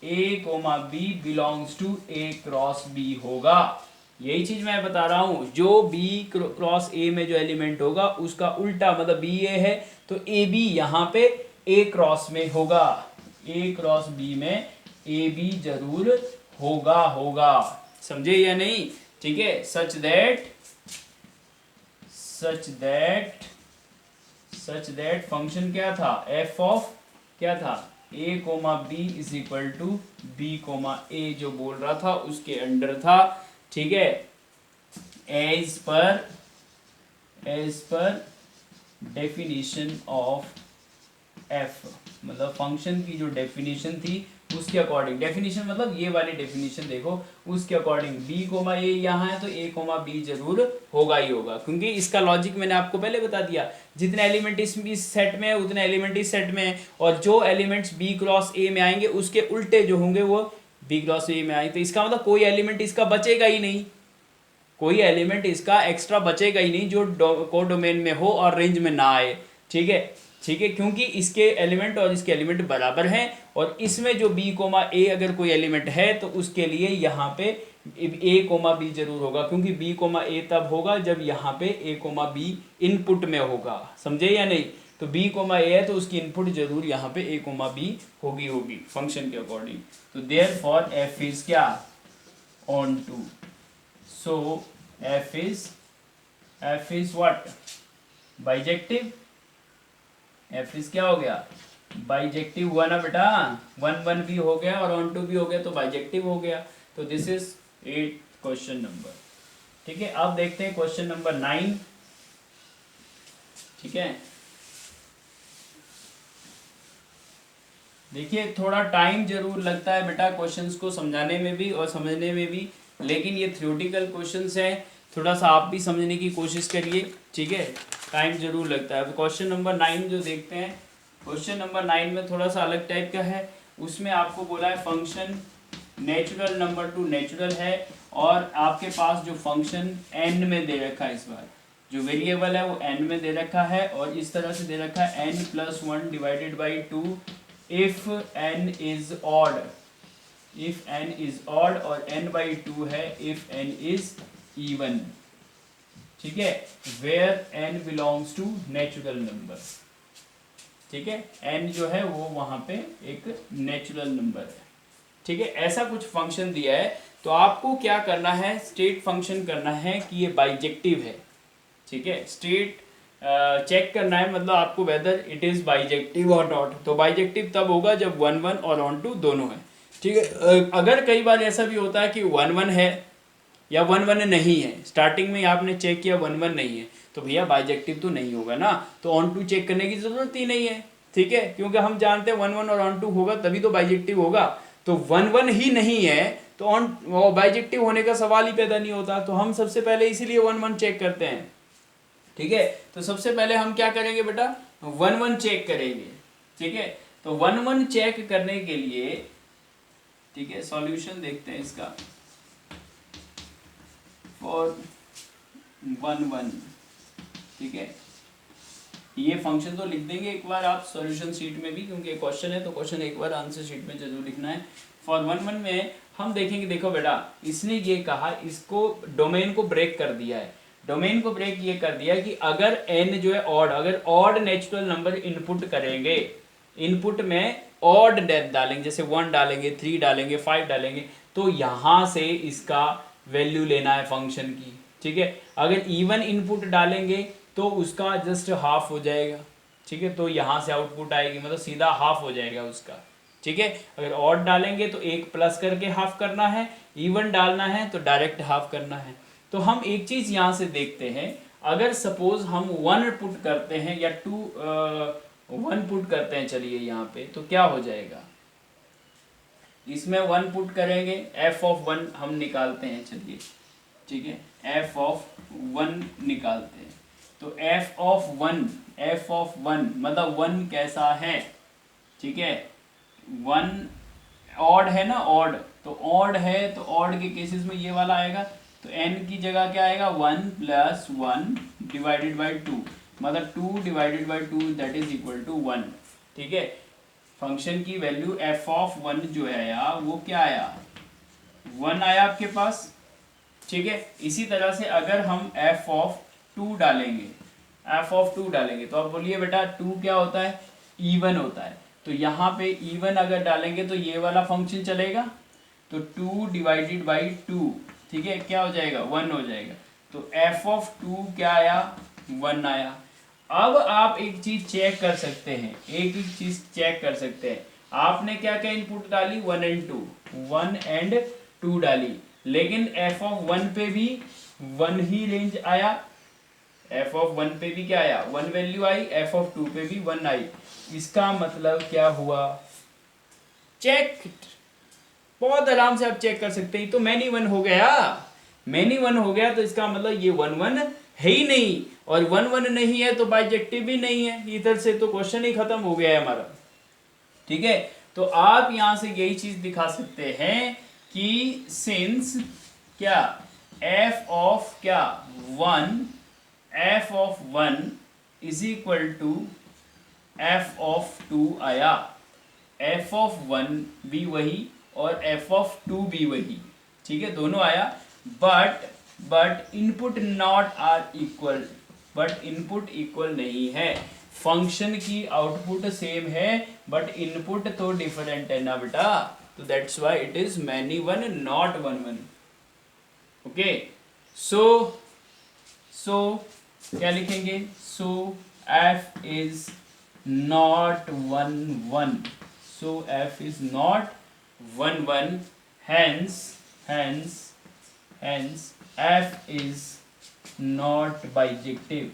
A comma B belongs to A cross B होगा। यही चीज मैं बता रहा हूं, जो बी क्रॉस ए में जो एलिमेंट होगा उसका उल्टा, मतलब बी ए है तो ए बी यहाँ पे ए क्रॉस में होगा, ए क्रॉस बी में ए बी जरूर होगा। समझे या नहीं? ठीक है, सच दैट फंक्शन क्या था, एफ ऑफ क्या था, A comma B is equal to B comma A, जो बोल रहा था उसके अंडर था। ठीक है, एज पर डेफिनेशन ऑफ एफ, मतलब फंक्शन की जो डेफिनेशन थी उसके अकॉर्डिंग, डेफिनेशन मतलब ये वाली डेफिनेशन देखो, उसके अकॉर्डिंग बी कोमा ए यहाँ है तो ए कोमा बी जरूर होगा ही होगा, क्योंकि इसका लॉजिक मैंने आपको पहले बता दिया, जितने एलिमेंट इस सेट में है उतने एलिमेंट इस सेट में है, और जो एलिमेंट्स बी क्रॉस ए में आएंगे उसके उल्टे जो होंगे वो बी क्रॉस ए में आएंगे। तो इसका मतलब कोई एलिमेंट इसका बचेगा ही नहीं, कोई एलिमेंट इसका एक्स्ट्रा बचेगा ही नहीं जो कोडोमेन में हो और रेंज में ना आए। ठीक है, क्योंकि इसके एलिमेंट और इसके एलिमेंट बराबर हैं, और इसमें जो बी कोमा ए अगर कोई एलिमेंट है तो उसके लिए यहाँ पे ए कोमा बी जरूर होगा, क्योंकि बी कोमा ए तब होगा जब यहाँ पे ए कोमा बी इनपुट में होगा। समझे या नहीं? तो बी कोमा ए है तो उसकी इनपुट जरूर यहाँ पे ए कोमा बी होगी फंक्शन के अकॉर्डिंग। तो देयरफॉर एफ इज क्या, onto. So F is what, bijective. F is क्या हो गया, बाइजेक्टिव हुआ ना बेटा, 1 1 भी हो गया और ऑन टू भी हो गया तो बाइजेक्टिव हो गया। तो दिस इज 8 क्वेश्चन नंबर। ठीक है, अब देखते हैं क्वेश्चन नंबर 9। ठीक है, देखिए थोड़ा टाइम जरूर लगता है बेटा क्वेश्चंस को समझाने में भी और समझने में भी, लेकिन ये थ्योरेटिकल क्वेश्चंस हैं, थोड़ा सा आप भी समझने की कोशिश करिए। ठीक है, टाइम जरूर लगता है। क्वेश्चन नंबर 9 जो देखते हैं, क्वेश्चन नंबर 9 में थोड़ा सा अलग टाइप का है। उसमें आपको बोला है function natural number two natural है, और आपके पास जो फंक्शन n में दे रखा है, इस बार जो वेरिएबल है वो n में दे रखा है, और इस तरह से दे रखा है n+1 divided by 2 if n is odd, if n is odd, और n/2 है इफ n इज इवन। ठीक है, where n belongs to natural number. ठीक है, n जो है वो वहां पे एक नेचुरल नंबर है। ठीक है, ऐसा कुछ फंक्शन दिया है, तो आपको क्या करना है, स्टेट फंक्शन करना है कि ये बाइजेक्टिव है। ठीक है, स्टेट चेक करना है, मतलब आपको वेदर इट इज बाइजेक्टिव और नॉट। तो बाइजेक्टिव तब होगा जब 1 1 और ऑन टू दोनों है। ठीक है, अगर कई बार ऐसा भी होता है कि 1 1 है या 1 1 नहीं है, स्टार्टिंग में आपने चेक किया 1 1 नहीं है, तो भैया बाइजेक्टिव तो नहीं होगा ना, तो ऑन टू चेक करने की जरूरत ही नहीं है। ठीक है, क्योंकि हम जानते हैं 1 1 और ऑन टू होगा तभी तो बाइजेक्टिव होगा। तो 1 1 ही नहीं है तो ऑन बाइजेक्टिव होने का सवाल ही पैदा नहीं होता। तो हम सबसे पहले इसीलिए 1 1 चेक करते हैं, ठीक है। तो सबसे पहले हम क्या करेंगे बेटा, 1 1 चेक करेंगे, ठीक है। तो 1 1 चेक करने के लिए, ठीक है, सॉल्यूशन देखते हैं इसका फॉर 1 1, ठीक है। ये फंक्शन तो लिख देंगे एक बार आप सॉल्यूशन शीट में भी, क्योंकि क्वेश्चन है तो क्वेश्चन एक बार आंसर शीट में जरूर लिखना है। फॉर 1 1 में हम देखेंगे, देखो बेटा इसने ये कहा, इसको डोमेन को ब्रेक कर दिया है। डोमेन को ब्रेक ये कर दिया कि अगर n जो है ऑड, अगर ऑड नेचुरल नंबर इनपुट करेंगे, इनपुट में ऑड डेथ डालेंगे, जैसे 1 डालेंगे, 3 डालेंगे, 5 डालेंगे, तो यहां से इसका वैल्यू लेना है फंक्शन की, ठीक है। अगर इवन इनपुट डालेंगे तो उसका जस्ट हाफ हो जाएगा, ठीक है। तो यहाँ से आउटपुट आएगी, मतलब सीधा हाफ हो जाएगा उसका, ठीक है। अगर ऑड डालेंगे तो एक प्लस करके हाफ करना है, इवन डालना है तो डायरेक्ट हाफ करना है। तो हम एक चीज यहाँ से देखते हैं, अगर सपोज हम 1 पुट करते हैं या 1 पुट करते हैं, चलिए यहाँ पे, तो क्या हो जाएगा, इसमें 1 पुट करेंगे, f ऑफ 1 हम निकालते हैं, चलिए, ठीक है, f ऑफ 1 निकालते हैं। तो f ऑफ 1 मतलब 1 कैसा है, ठीक है, 1 ऑड है ना, ऑड, तो ऑड है तो ऑड के केसेस में ये वाला आएगा, तो n की जगह क्या आएगा, 1 + 1 डिवाइडेड बाई 2, मतलब 2 divided by 2 that is equal to 1, ठीक है। फंक्शन की वैल्यू f ऑफ 1 जो आया वो क्या आया, 1 आया आपके पास, ठीक है। इसी तरह से अगर हम f ऑफ 2 डालेंगे, f ऑफ 2 डालेंगे, तो आप बोलिए बेटा 2 क्या होता है, इवन होता है, तो यहाँ पे इवन अगर डालेंगे तो ये वाला फंक्शन चलेगा, तो 2 डिवाइडेड बाई 2, ठीक है, क्या हो जाएगा, 1 हो जाएगा। तो f ऑफ 2 क्या आया, 1 आया। अब आप एक चीज चेक कर सकते हैं, एक चीज चेक कर सकते हैं, आपने क्या क्या इनपुट डाली, 1 एंड 2 डाली, लेकिन f ऑफ 1 पे भी 1 ही रेंज आया, f ऑफ 1 पे भी क्या आया, 1 वैल्यू आई, f ऑफ 2 पे भी 1 आई। इसका मतलब क्या हुआ, चेक, बहुत आराम से आप चेक कर सकते हैं, तो मैनी 1 हो गया, मैनी 1 हो गया, तो इसका मतलब ये 1 1 है ही नहीं, और 1 1 नहीं है तो बाइजेक्टिव भी नहीं है, इधर से तो क्वेश्चन ही खत्म हो गया है हमारा, ठीक है। तो आप यहां से यही चीज दिखा सकते हैं कि सिंस क्या f ऑफ क्या 1, f of 1 is equal to f of 2 आया, f ऑफ 1 भी वही और f ऑफ 2 भी वही, ठीक है, दोनों आया, but input not are equal, but input equal नहीं है, फंक्शन की आउटपुट सेम है बट इनपुट तो डिफरेंट है ना बेटा, तो that's why it is many 1 not 1 1, okay. So क्या लिखेंगे, so f is not 1 1, so f is not 1 1, hence f is not bijective,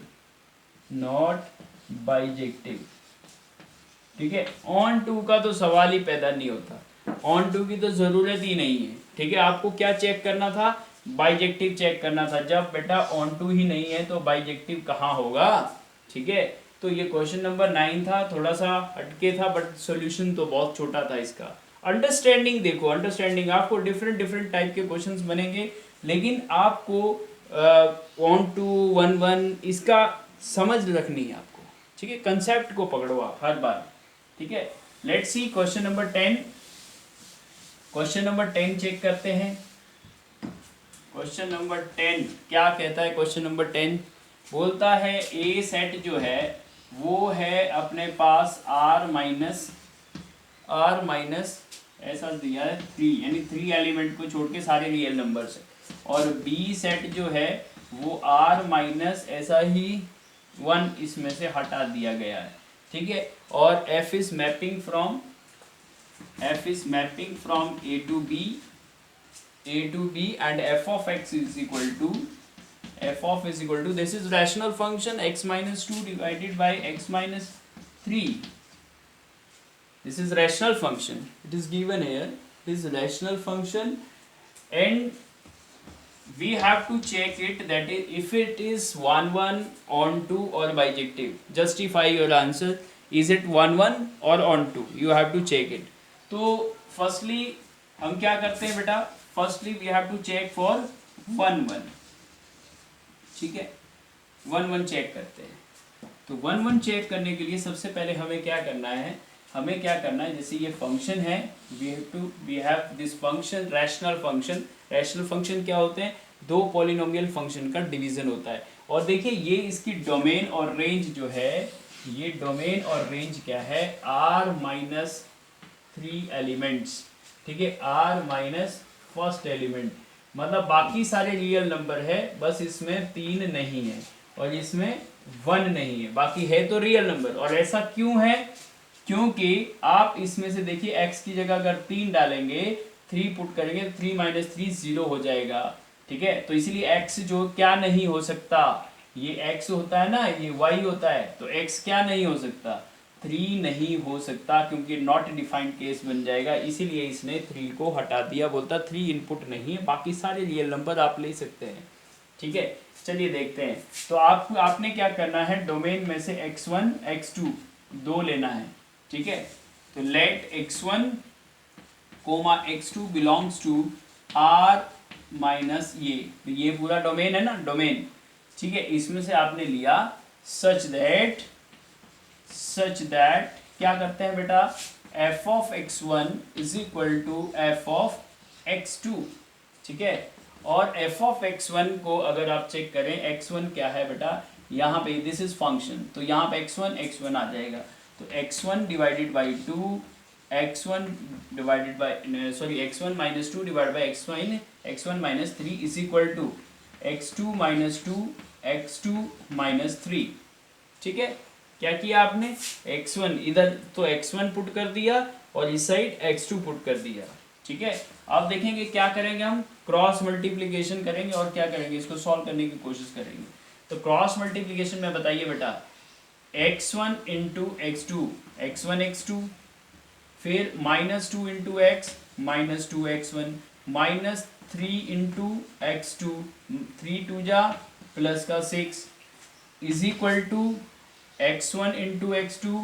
ठीक है। ऑन टू का तो सवाल ही पैदा नहीं होता, ऑन टू की तो जरूरत ही नहीं है, ठीक है। आपको क्या चेक करना था, बाइजेक्टिव चेक करना था, जब बेटा ऑन टू ही नहीं है तो बाइजेक्टिव कहाँ होगा, ठीक है। तो ये क्वेश्चन नंबर 9 था, थोड़ा सा अटके था बट सॉल्यूशन तो बहुत छोटा था इसका। अंडरस्टैंडिंग देखो, अंडरस्टैंडिंग आपको डिफरेंट टाइप के क्वेश्चंस बनेंगे, लेकिन आपको ऑन टू 1 1 इसका समझ रखनी है आपको, ठीक है, कंसेप्ट को पकड़ो आप हर बार, ठीक है। Let's see question number 10, question number 10 check करते हैं। क्वेश्चन नंबर 10 क्या कहता है, क्वेश्चन नंबर 10 बोलता है ए सेट जो है वो है अपने पास r माइनस ऐसा दिया है 3, यानी 3 एलिमेंट को छोड़ के सारे रियल नंबर्स है, और बी सेट जो है वो r माइनस ऐसा ही 1 इसमें से हटा दिया गया है, ठीक है। और f is mapping from a to b and f of x is equal to this is rational function x minus 2 divided by x minus 3. This is rational function, it is given here, it is rational function and we have to check it, that is if it is 1 1 on 2 or bijective. Justify your answer. Is it 1 1 or on 2? You have to check it. तो firstly हम क्या करते हैं बेटा, firstly we have to check for 1 1, ठीक है, 1 1 check करते हैं। तो 1 1 चेक करने के लिए सबसे पहले हमें क्या करना है, हमें क्या करना है, जैसे ये फंक्शन है, we have this function rational function. Rational function क्या होते हैं, दो पॉलिनोमियल फंक्शन का डिवीजन होता है। और देखिए ये इसकी डोमेन और रेंज जो है, ये डोमेन और रेंज क्या है, r माइनस 3 एलिमेंट्स, ठीक है, r माइनस फर्स्ट एलिमेंट, मतलब बाकी सारे रियल नंबर है, बस इसमें 3 नहीं है और इसमें 1 नहीं है, बाकी है तो रियल नंबर। और ऐसा क्यों है, क्योंकि आप इसमें से देखिए x की जगह अगर 3 डालेंगे, 3 पुट करेंगे तो 3 माइनस 3 0 हो जाएगा, ठीक है। तो इसलिए x जो क्या नहीं हो सकता, ये x होता है ना, ये y होता है, तो x क्या नहीं हो सकता, 3 नहीं हो सकता, क्योंकि नॉट डिफाइंड केस बन जाएगा, इसीलिए इसने 3 को हटा दिया, बोलता 3 इनपुट नहीं है, बाकी सारे रियल नंबर आप ले सकते हैं, ठीक है। चलिए देखते हैं। तो आपने क्या करना है, डोमेन में से x1 x2 दो लेना है, ठीक है। तो let x1 comma x2 belongs to r minus ये पूरा डोमेन है ना, डोमेन, ठीक है। इसमें से आपने लिया सच दैट क्या करते हैं बेटा, f of x1 is equal to f of x2, ठीक है। और f ऑफ x1 को अगर आप चेक करें, x1 क्या है बेटा, यहाँ पे दिस इज फंक्शन, तो यहाँ पे x1 आ जाएगा, तो x1 divided by 2, x1 divided by x1 minus 2 divide by x1 minus 3 is equal to x2 minus 2 x2 minus 3, ठीक है। क्या किया आपने, x1 इधर तो x1 पुट कर दिया और इस साइड x2 पुट कर दिया, ठीक है। अब देखेंगे क्या करेंगे, हम क्रॉस मल्टीप्लिकेशन करेंगे और क्या करेंगे, इसको सॉल्व करने की कोशिश करेंगे। तो क्रॉस मल्टीप्लिकेशन में बताइए बेटा, x1 into x2, x1 x2, फिर minus 2 into x minus 2 x1, minus 3 into x2, 3 2 जा प्लस का 6 is equal to x1 into x2,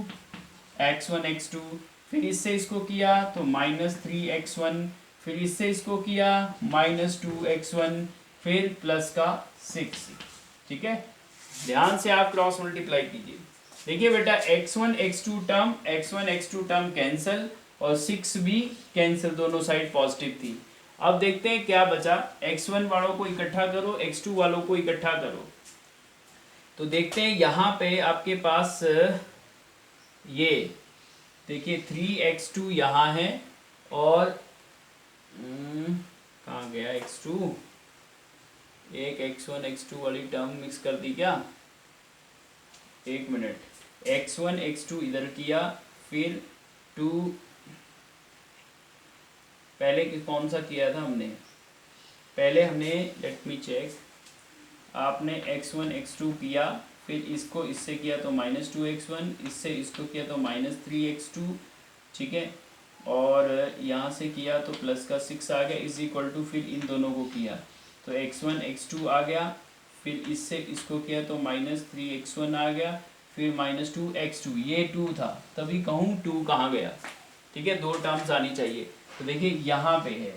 x1 x2, फिर इससे इसको किया तो माइनस 3x1, फिर इससे इसको किया माइनस 2x1, फिर प्लस का 6, ठीक है। ध्यान से आप क्रॉस मल्टीप्लाई कीजिए। देखिए बेटा x1 x2 टर्म कैंसिल और 6 भी कैंसिल, दोनों साइड पॉजिटिव थी। अब देखते हैं क्या बचा, x1 वालों को इकट्ठा करो, x2 वालों को इकट्ठा करो। तो देखते हैं यहाँ पे आपके पास ये देखिए 3x2 यहाँ है और कहाँ गया x2, एक x1 x2 वाली टर्म मिक्स कर दी क्या, एक मिनट, x1 x2 इधर किया, फिर 2 पहले कौन सा किया था हमने, पहले हमने लेट मी चेक, आपने x1 x2 किया, फिर इसको इससे किया तो माइनस 2x1, इससे इसको किया तो माइनस 3x2, ठीक है, और यहाँ से किया तो प्लस का 6 आ गया इज इक्वल टू, फिर इन दोनों को किया तो x1 x2 आ गया, फिर इससे इसको किया तो माइनस 3x1 आ गया, फिर माइनस 2x2, ये 2 था, तभी कहूँ 2 कहाँ गया, ठीक है, दो टर्म्स आनी चाहिए। तो देखिए यहाँ पे है,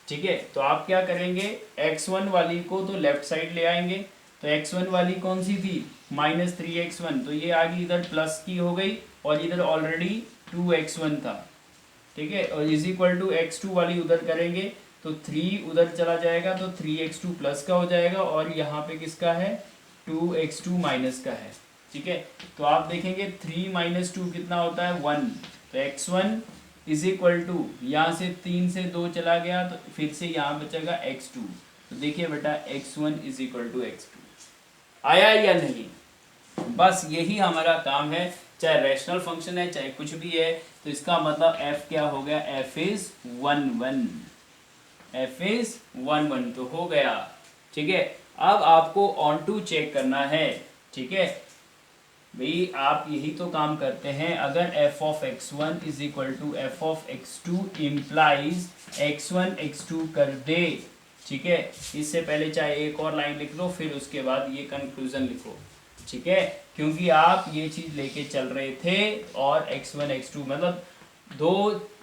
ठीक है। तो आप क्या करेंगे, x1 वाली को तो लेफ्ट साइड ले आएंगे, तो x1 वाली कौन सी थी, माइनस 3x1, तो ये आगे इधर प्लस की हो गई और इधर ऑलरेडी 2x1 था, ठीक है, और इज इक्वल टू x2 वाली उधर करेंगे तो 3 उधर चला जाएगा तो 3x2 प्लस का हो जाएगा, और यहाँ पे किसका है, 2x2 माइनस का है, ठीक है। तो आप देखेंगे 3 माइनस 2 कितना होता है, 1, तो x1 इज इक्वल टू, यहाँ से 3 से 2 चला गया तो फिर से यहाँ बचेगा x2, तो देखिए बेटा x1 is equal to x2 आया या नहीं, बस यही हमारा काम है, चाहे रैशनल फंक्शन है चाहे कुछ भी है, तो इसका मतलब f क्या हो गया, f इज 1 1, f इज 1 1 तो हो गया, ठीक है। अब आपको ऑन टू चेक करना है, ठीक है भाई, आप यही तो काम करते हैं। अगर f of x1 is equal to f of x2 implies x1 x2 कर दे, ठीक है, इससे पहले चाहे एक और लाइन लिख लो, फिर उसके बाद ये कंक्लूजन लिखो, ठीक है, क्योंकि आप ये चीज लेके चल रहे थे और x1 x2 मतलब दो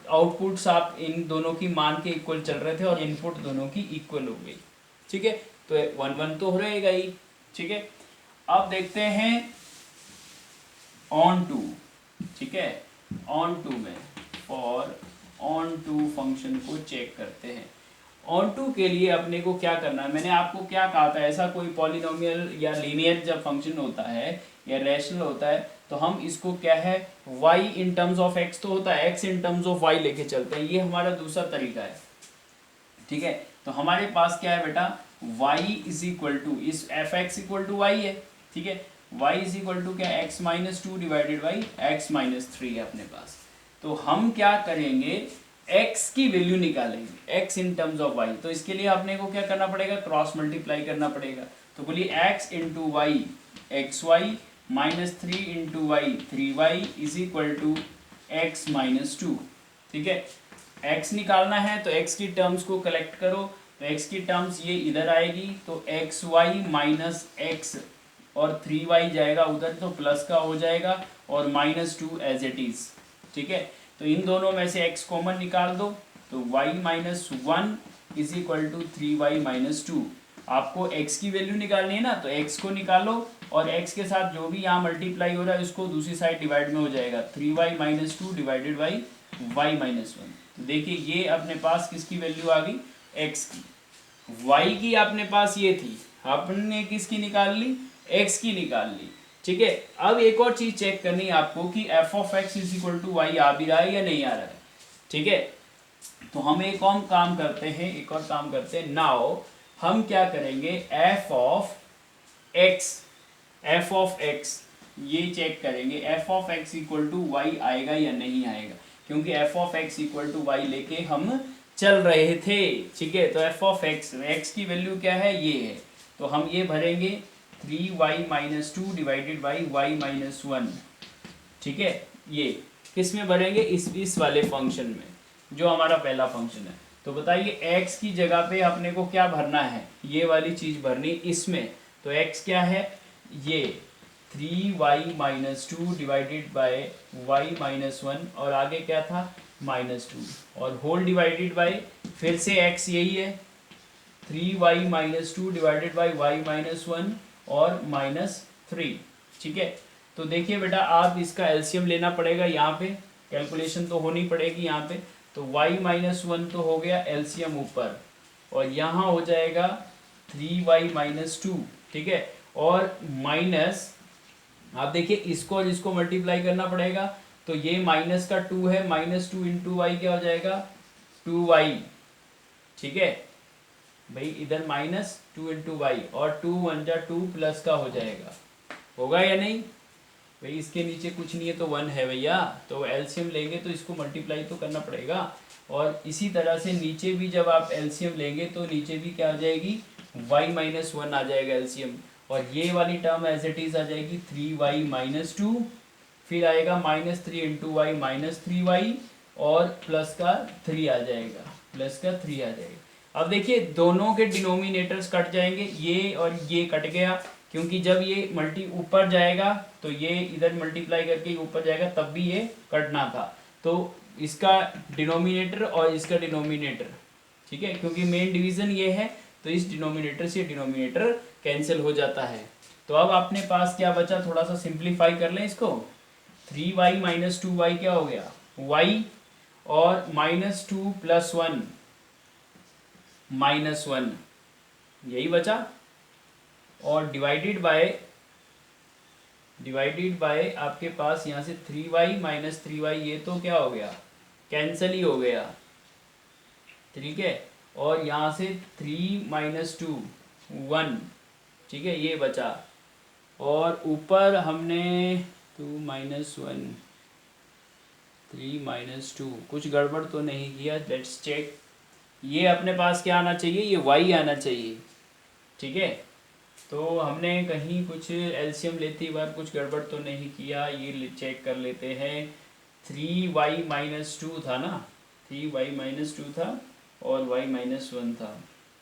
आउटपुट्स आप इन दोनों की मान के इक्वल चल रहे थे और इनपुट दोनों की इक्वल हो गई, ठीक है, तो 1 1 तो रहेगा ही, ठीक है। अब देखते हैं ऑन टू, ठीक है, ऑन टू में फॉर ऑन टू फंक्शन को चेक करते हैं। ऑन टू के लिए अपने को क्या करना है, मैंने आपको क्या कहा था, ऐसा कोई पॉलिनोमियल या लीनियर जब फंक्शन होता है या रैशनल होता है तो हम इसको क्या है y in terms of x तो होता है, x in terms of y लेके चलते हैं, ये हमारा दूसरा तरीका है, ठीक है। तो हमारे पास क्या है बेटा, y इज इक्वल टू इस F X equal to Y है, ठीक है, y इज इक्वल टू क्या x minus two divided by X minus three है अपने पास। तो हम क्या करेंगे, x की वैल्यू निकालेंगे, x in terms of y, तो इसके लिए अपने को क्या करना पड़ेगा, क्रॉस मल्टीप्लाई करना पड़ेगा। तो बोलिए x into Y X Y minus three into Y three Y is equal to X minus two, ठीक है। x निकालना है तो x की टर्म्स को कलेक्ट करो, तो x की टर्म्स ये इधर आएगी, तो एक्स वाई माइनस एक्स और थ्री वाई जाएगा उधर, तो प्लस का हो जाएगा और minus two as it is, ठीक है। तो इन दोनों में से x कॉमन निकाल दो, तो y minus one is equal to three Y minus two. आपको x की वैल्यू निकालनी है ना, तो x को निकालो और x के साथ जो भी यहाँ मल्टीप्लाई हो रहा है उसको दूसरी साइड डिवाइड में हो जाएगा, three Y minus two divided by Y minus one. तो देखिए ये अपने पास किसकी वैल्यू आ गई, x की, y की अपने पास ये थी, आपने किसकी निकाल ली, x की निकाल ली, ठीक है। अब एक और चीज चेक करनी है आपको कि F of X is equal to Y आ भी रहा है या नहीं आ रहा है, ठीक है। तो हम एक और काम करते हैं, नाउ हम क्या करेंगे, एफ ऑफ एक्स ये चेक करेंगे, F of x equal to Y आएगा या नहीं आएगा, क्योंकि F of x equal to Y लेके हम चल रहे थे, ठीक है। तो एफ ऑफ एक्स की वैल्यू क्या है, ये है, तो हम ये भरेंगे three Y minus two divided by Y minus one, ठीक है। ये किस में भरेंगे, इस वाले फंक्शन में जो हमारा पहला फंक्शन है। तो बताइए x की जगह पे अपने को क्या भरना है, ये वाली चीज भरनी इसमें, तो x क्या है, ये three Y minus two divided by Y minus one और आगे क्या था माइनस टू और होल डिवाइडेड बाई फिर से x यही है three Y minus two divided by Y minus one और माइनस थ्री, ठीक है। तो देखिए बेटा आप इसका एलसीएम लेना पड़ेगा, यहाँ पे कैलकुलेशन तो होनी पड़ेगी यहाँ पे, तो y माइनस वन तो हो गया एलसीएम ऊपर और यहाँ हो जाएगा थ्री वाई माइनस टू, ठीक है, और माइनस आप देखिए इसको और इसको मल्टीप्लाई करना पड़ेगा, तो ये माइनस का टू है, माइनस टू इंटू वाई क्या हो जाएगा टू वाई, ठीक है भाई, इधर माइनस टू इंटू वाई और टू वन जा टू प्लस का हो जाएगा, होगा या नहीं भाई, इसके नीचे कुछ नहीं है तो वन है भैया, तो एलसीएम लेंगे तो इसको मल्टीप्लाई तो करना पड़ेगा, और इसी तरह से नीचे भी जब आप एलसीएम लेंगे तो नीचे भी क्या आ जाएगी y माइनस वन आ जाएगा एलसीएम, और ये वाली टर्म एज इट इज आ जाएगी थ्री वाई माइनस टू, फिर आएगा minus three into Y minus three Y और प्लस का थ्री आ जाएगा, प्लस का थ्री आ जाएगा। अब देखिए दोनों के डिनोमिनेटर्स कट जाएंगे, ये और ये कट गया, क्योंकि जब ये मल्टी ऊपर जाएगा तो ये इधर मल्टीप्लाई करके ऊपर जाएगा, तब भी ये कटना था, तो इसका डिनोमिनेटर और इसका डिनोमिनेटर, ठीक है, क्योंकि मेन डिवीजन ये है तो इस डिनोमिनेटर से डिनोमिनेटर कैंसिल हो जाता है। तो अब अपने पास क्या बचा, थोड़ा सा सिंप्लीफाई कर लें इसको, three Y minus two Y क्या हो गया y और minus two plus one minus one यही बचा, और डिवाइडेड बाय आपके पास यहाँ से three Y minus three Y, ये तो क्या हो गया कैंसिल ही हो गया, ठीक है, और यहाँ से थ्री माइनस टू वन, ठीक है, ये बचा, और ऊपर हमने two minus one three minus two, कुछ गड़बड़ तो नहीं किया, लेट्स चेक, ये अपने पास क्या आना चाहिए, ये y आना चाहिए, ठीक है। तो हमने कहीं कुछ एलसीएम लेती बार कुछ गड़बड़ तो नहीं किया, ये चेक कर लेते हैं, थ्री वाई माइनस टू था ना, थ्री वाई माइनस टू था और y माइनस वन था,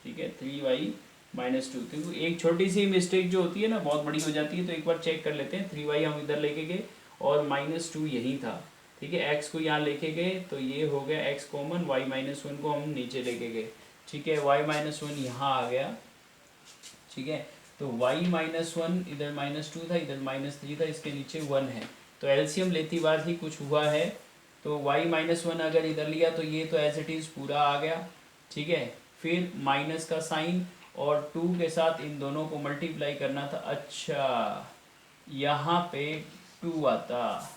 ठीक है 3y-2, क्योंकि एक छोटी सी मिस्टेक जो होती है ना बहुत बड़ी हो जाती है, तो एक बार चेक कर लेते हैं। 3y हम इधर लेके गए और -2 यही था, ठीक है। x को यहाँ लेके गए तो ये हो गया x कॉमन, y-1 को हम नीचे लेके गए, ठीक है। y-1 यहाँ आ गया, ठीक है। तो y-1 इधर -2 था, इधर -3 था, इसके नीचे 1 है, तो एलसीएम लेती बार ही कुछ हुआ है। तो y-1 अगर इधर लिया तो ये तो एज इट इज़ पूरा आ गया, ठीक है। फिर माइनस का साइन और 2 के साथ इन दोनों को मल्टीप्लाई करना था। अच्छा यहाँ पे 2 आता,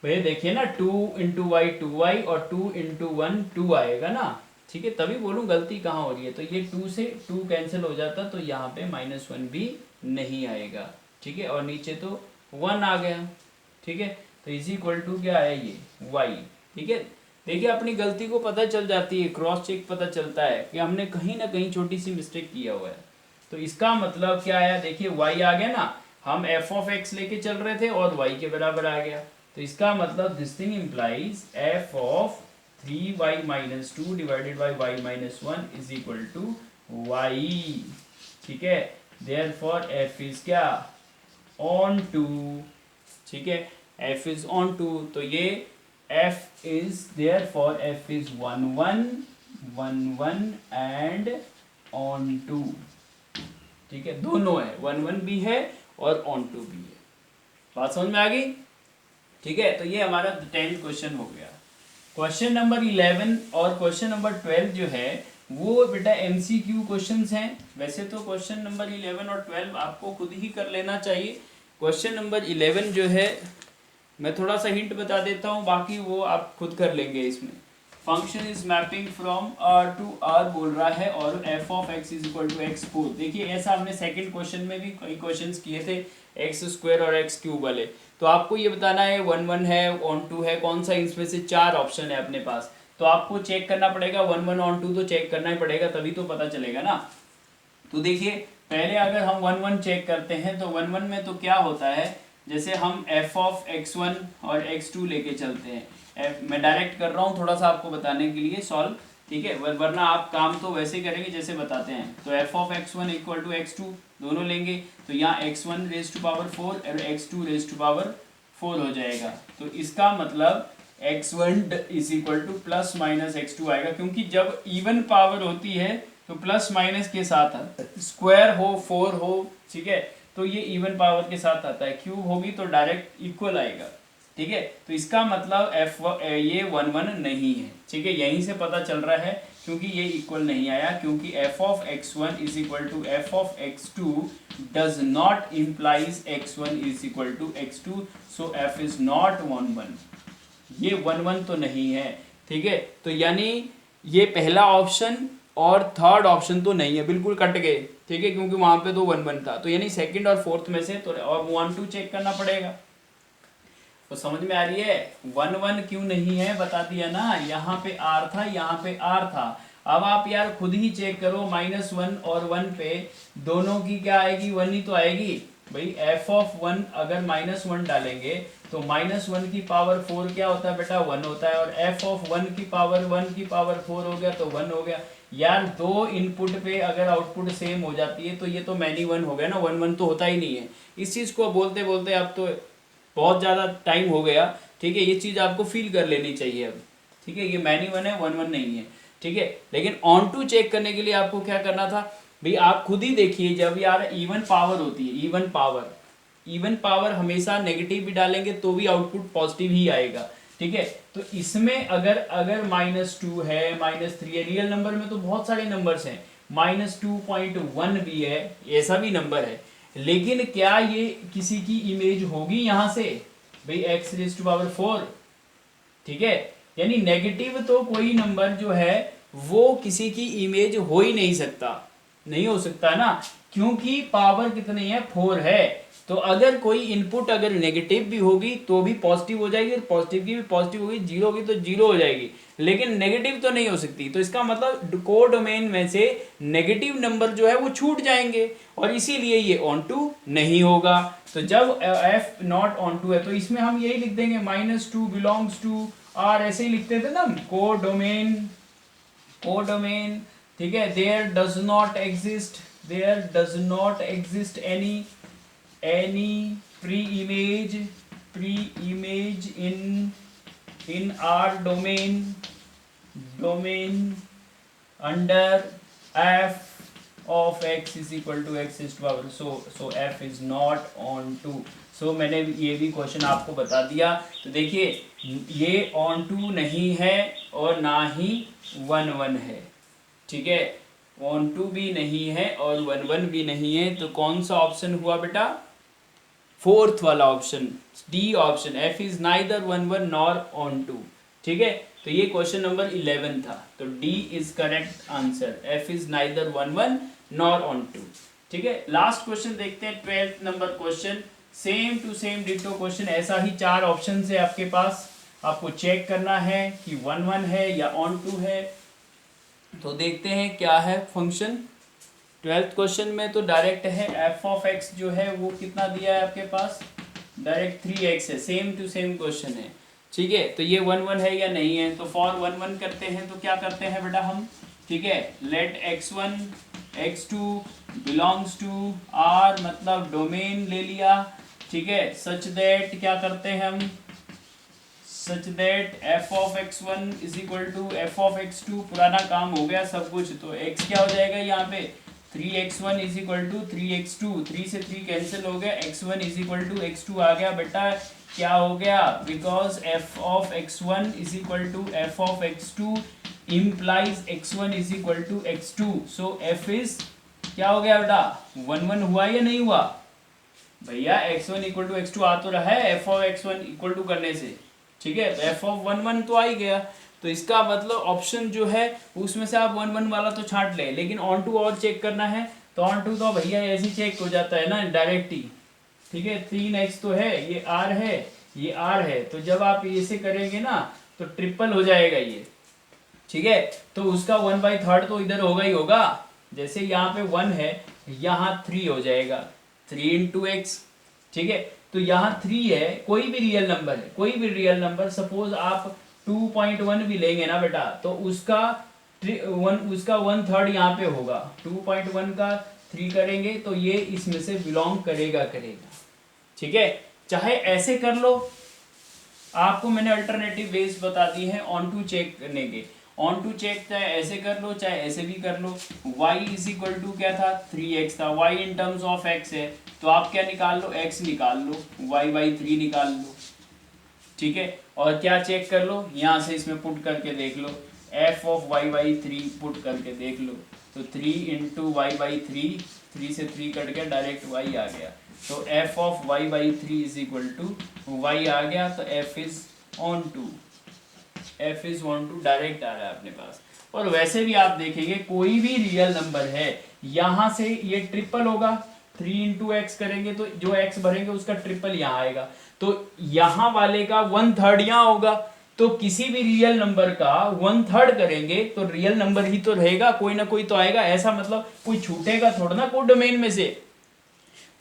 भैया देखिए ना 2 इंटू वाई 2y और 2 इंटू 1 2 आएगा ना, ठीक है। तभी बोलूँ गलती कहाँ हो रही है, तो ये 2 से 2 कैंसिल हो जाता, तो यहाँ पे -1 भी नहीं आएगा, ठीक है। और नीचे तो 1 आ गया, ठीक है। तो इज इक्वल टू क्या है ये y, ठीक है। देखिए अपनी गलती को पता चल जाती है, क्रॉस चेक पता चलता है कि हमने कहीं ना कहीं छोटी सी मिस्टेक किया हुआ है। तो इसका मतलब क्या आया, देखिए y आ गया ना, हम f ऑफ x लेके चल रहे थे और y के बराबर आ गया, तो इसका मतलब this thing implies f of 3y-2 divided by y-1 is equal to y, ठीक है। देयरफॉर f इज क्या, ऑन टू, ठीक है। f इज ऑन टू, तो ये f is therefore f is 1 1 1 1 and onto, ठीक है। दोनों है, 1 1 भी है और ऑन टू भी है। बात समझ में आ गई, ठीक है। तो ये हमारा 10 क्वेश्चन हो गया। क्वेश्चन नंबर 11 और क्वेश्चन नंबर 12 जो है वो बेटा एमसीक्यू क्वेश्चंस हैं। वैसे तो क्वेश्चन नंबर 11 और 12 आपको खुद ही कर लेना चाहिए। क्वेश्चन नंबर 11 जो है मैं थोड़ा सा हिंट बता देता हूँ, बाकी वो आप खुद कर लेंगे। इसमें function is mapping from R to R बोल रहा है और f of x is equal to x4। देखिए ऐसा हमने सेकंड क्वेश्चन में भी कई क्वेश्चंस किए थे, x² और x³ वाले। तो आपको ये बताना है 1 1 है, ऑन 2 है, कौन सा इसमें से 4 ऑप्शन है अपने पास। तो आपको चेक करना पड़ेगा 1 1 ऑन 2, तो चेक करना ही पड़ेगा, तभी तो पता चलेगा ना। तो देखिए पहले अगर हम 1 1 चेक करते हैं तो 1 1 में तो क्या होता है, जैसे हम f ऑफ x1 और x2 लेके चलते हैं। मैं डायरेक्ट कर रहा हूँ थोड़ा सा आपको बताने के लिए सॉल्व, ठीक है, वरना आप काम तो वैसे करेंगे जैसे बताते हैं। तो f of x1 equal to x2 दोनों लेंगे, तो यहाँ x1 रेज टू पावर 4 और x2 रेज टू पावर 4 हो जाएगा। तो इसका मतलब x1 is equal two plus minus x2 आएगा, क्योंकि जब इवन पावर होती है तो प्लस माइनस के साथ आता है, स्क्वायर हो 4 हो, ठीक है, तो ये इवन पावर के साथ आता है। क्यूब होगी तो डायरेक्ट इक्वल आएगा, ठीक है। तो इसका मतलब ये 1 1 नहीं है, ठीक है। यहीं से पता चल रहा है क्योंकि ये इक्वल नहीं आया, क्योंकि f of x1 is equal to f of x2 does not implies x1 is equal to x2, so f is not 1 1। ये 1 1 तो नहीं है, ठीक है। तो यानी ये पहला ऑप्शन और थर्ड ऑप्शन तो नहीं है, बिल्कुल कट गए, ठीक है, क्योंकि वहां पे तो 1 1 था। तो यानी सेकंड और फोर्थ में से तो और 1 2 चेक करना पड़ेगा। तो समझ में आ रही है 1 1 क्यों नहीं है, बता दिया ना। यहाँ पे R था, यहाँ पे R था। अब आप यार खुद ही चेक करो, -1 और 1 पे दोनों की क्या आएगी, 1 ही तो आएगी भाई। f ऑफ 1 अगर -1 डालेंगे तो -1 की पावर 4 क्या होता है बेटा, 1 होता है, और f ऑफ 1 की पावर 1 की पावर 4 हो गया तो 1 हो गया। यार दो इनपुट पे अगर आउटपुट सेम हो जाती है तो ये तो मैनी 1 हो गया ना, 1 1 तो होता ही नहीं है। इस चीज़ को बोलते बोलते अब तो बहुत ज़्यादा टाइम हो गया, ठीक है। ये चीज़ आपको फील कर लेनी चाहिए अब, ठीक है। ये मैनी 1 है, 1 1 नहीं है, ठीक है। लेकिन ऑन टू चेक करने के लिए आपको क्या करना था भाई, आप खुद ही देखिए, जब यार इवन पावर होती है, इवन पावर हमेशा नेगेटिव भी डालेंगे तो भी आउटपुट पॉजिटिव ही आएगा, ठीक है। तो इसमें अगर -2 है, -3 है, रियल नंबर में तो बहुत सारे नंबर्स हैं, -2.1 भी है, ऐसा भी नंबर है। लेकिन क्या ये किसी की इमेज होगी यहाँ से भाई x⁴, ठीक है। यानी नेगेटिव तो कोई नंबर जो है वो किसी की इमेज हो ही नहीं सकता, नहीं हो सकता ना, क्योंकि पावर कितनी है, 4 है। तो अगर कोई इनपुट अगर नेगेटिव भी होगी तो भी पॉजिटिव हो जाएगी, और पॉजिटिव की भी पॉजिटिव होगी, जीरो होगी तो जीरो हो जाएगी, लेकिन नेगेटिव तो नहीं हो सकती। तो इसका मतलब को डोमेन में से नेगेटिव नंबर जो है वो छूट जाएंगे, और इसीलिए ये ऑन टू नहीं होगा। तो जब f नॉट ऑन टू है तो इसमें हम यही लिख देंगे -2 बिलोंग्स टू R, ऐसे ही लिखते थे ना, को डोमेन ठीक है, there does not exist any preimage in our domain under f of x is equal to x is to power so f is not on to मैंने ये भी क्वेश्चन आपको बता दिया। तो देखिए ये ऑन टू नहीं है और ना ही 1 1 है, ठीक है, ऑन टू भी नहीं है और 1 1 भी नहीं है, तो कौन सा ऑप्शन हुआ बेटा, फोर्थ वाला option, D option, f is neither 1 1 nor onto, ठीक है। तो ये क्वेश्चन नंबर 11 था, तो D is correct answer, f is neither 1 1 nor onto, ठीक है। लास्ट क्वेश्चन देखते हैं, 12th नंबर question, same to same ditto question, ऐसा ही 4 ऑप्शन है आपके पास, आपको चेक करना है कि 1 1 है या ऑन टू है। तो देखते हैं क्या है फंक्शन। 12th क्वेश्चन में तो डायरेक्ट है, f ऑफ x जो है वो कितना दिया है आपके पास, डायरेक्ट 3x है, सेम टू सेम क्वेश्चन है, ठीक है। तो ये 1 1 है या नहीं है, तो फॉर 1 1 करते हैं, तो क्या करते हैं बेटा हम, ठीक है, let x1 x2 belongs to R, मतलब डोमेन ले लिया, ठीक है, सच दैट क्या करते हैं हम, such that f of x1 is equal to f of x2, पुराना काम हो गया सब कुछ, तो x क्या हो जाएगा यहाँ पे, 3x1 is equal to 3x2, 3 से 3 कैंसिल हो गया, x1 is equal to x2 आ गया बेटा, क्या हो गया, because f of x1 is equal to f of x2 implies x1 is equal to x2, so f is क्या हो गया बेटा, 1 1 हुआ या नहीं हुआ भैया, x1 इक्वल टू x2 आ तो रहा है f of x1 equal to करने से, ठीक है, f ऑफ 1 1 तो आ ही गया, तो इसका मतलब ऑप्शन जो है उसमें से आप 1 1 वाला तो छांट ले, लेकिन ऑन टू और चेक करना है, तो ऑन टू तो भैया ऐसे चेक हो जाता है ना डायरेक्ट ही, ठीक है, 3x तो है, ये r है, ये r है, तो जब आप ऐसे करेंगे ना तो ट्रिपल हो जाएगा ये, ठीक है, तो उसका 1/3 तो इधर होगा ही होगा, जैसे यहाँ पे 1 है, यहाँ 3 हो जाएगा, 3 इंटू एक्स, ठीक है, तो यहाँ 3 है, कोई भी रियल नंबर है, कोई भी रियल नंबर, सपोज आप 2.1 भी लेंगे ना बेटा, तो उसका 1/3 यहाँ पे होगा, 2.1 का 3 करेंगे तो ये इसमें से बिलोंग करेगा, ठीक है, चाहे ऐसे कर लो, आपको मैंने अल्टरनेटिव वेज बता दी है ऑन टू चेक करने के, ऑन टू चेक चाहे ऐसे कर लो चाहे ऐसे भी कर लो, y इज इक्वल टू क्या था, 3x था, y in terms of x है, तो आप क्या निकाल लो, x निकाल लो, y/3 निकाल लो, ठीक है, और क्या चेक कर लो, यहाँ से इसमें पुट करके देख लो, f ऑफ y/3 पुट करके देख लो, तो 3 इंटू y/3, 3 से 3 कट गया, डायरेक्ट y आ गया, तो f of y/3 is equal to y आ गया, तो f is onto, f is onto direct आ रहा है अपने पास। और वैसे भी आप देखेंगे कोई भी रियल नंबर है, यहाँ से ये ट्रिपल होगा, 3 इंटू एक्स करेंगे तो जो x भरेंगे उसका ट्रिपल यहाँ आएगा, तो यहाँ वाले का 1/3 यहाँ होगा, तो किसी भी रियल नंबर का 1/3 करेंगे तो रियल नंबर ही तो रहेगा, कोई ना कोई तो आएगा, ऐसा मतलब कोई छूटेगा थोड़ा ना कोड डोमेन में से,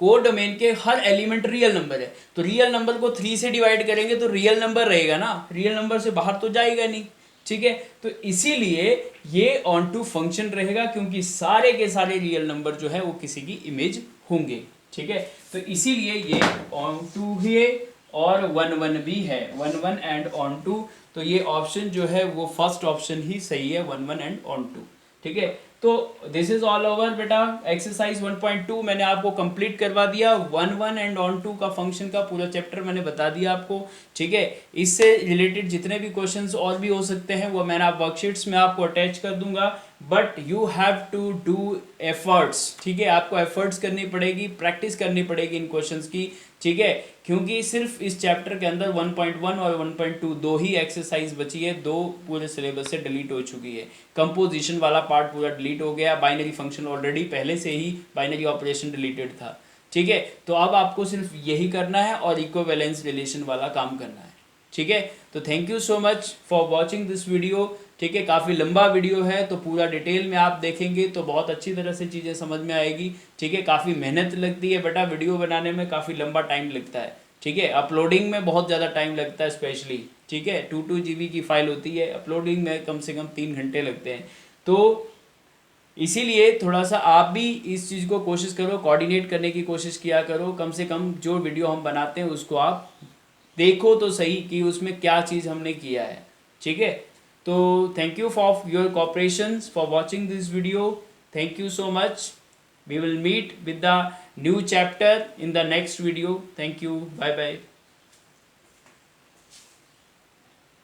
कोड डोमेन के हर एलिमेंट रियल नंबर है, तो रियल नंबर को 3 से डिवाइड करेंगे तो रियल नंबर रहेगा ना, रियल नंबर से बाहर तो जाएगा नहीं, ठीक है, तो इसीलिए ये ऑन टू फंक्शन रहेगा, क्योंकि सारे के सारे रियल नंबर जो है वो किसी की इमेज होंगे, ठीक है, तो इसीलिए ये ऑन टू है और 1 1 भी है, 1 1 एंड ऑन टू, तो ये ऑप्शन जो है वो फर्स्ट ऑप्शन ही सही है, 1 1 एंड ऑन टू, ठीक है। तो दिस इज ऑल ओवर बेटा, एक्सरसाइज 1.2 मैंने आपको कंप्लीट करवा दिया, 1 1 एंड ऑन टू का फंक्शन का पूरा चैप्टर मैंने बता दिया आपको, ठीक है, इससे रिलेटेड जितने भी क्वेश्चंस और भी हो सकते हैं वो मैंने आप वर्कशीट्स में आपको अटैच कर दूंगा, but you have to do efforts, ठीक है, आपको एफर्ट्स करनी पड़ेगी, प्रैक्टिस करनी पड़ेगी इन क्वेश्चंस की, ठीक है, क्योंकि सिर्फ इस चैप्टर के अंदर 1.1 और 1.2 दो ही एक्सरसाइज बची है, दो पूरे सिलेबस से डिलीट हो चुकी है, कंपोजिशन वाला पार्ट पूरा डिलीट हो गया, बाइनरी फंक्शन ऑलरेडी पहले से ही बाइनरी ऑपरेशन डिलीटेड था, ठीक है, तो अब आपको सिर्फ यही करना है और इक्विवेलेंस रिलेशन वाला काम करना है, ठीक है, तो thank you so much for watching this video, ठीक है, काफ़ी लंबा वीडियो है, तो पूरा डिटेल में आप देखेंगे तो बहुत अच्छी तरह से चीज़ें समझ में आएगी, ठीक है, काफ़ी मेहनत लगती है बेटा, वीडियो बनाने में काफ़ी लंबा टाइम लगता है, ठीक है, अपलोडिंग में बहुत ज़्यादा टाइम लगता है स्पेशली, ठीक है, 2 GB की फाइल होती है, अपलोडिंग में कम से कम 3 घंटे लगते हैं, तो इसीलिए थोड़ा सा आप भी इस चीज़ को कोशिश करो, कोऑर्डिनेट करने की कोशिश किया करो, कम से कम जो वीडियो हम बनाते हैं उसको आप देखो तो सही कि उसमें क्या चीज़ हमने किया है, ठीक है। तो thank you for your cooperation for watching this video, thank you so much, we will meet with the new chapter in the next video, thank you, bye bye.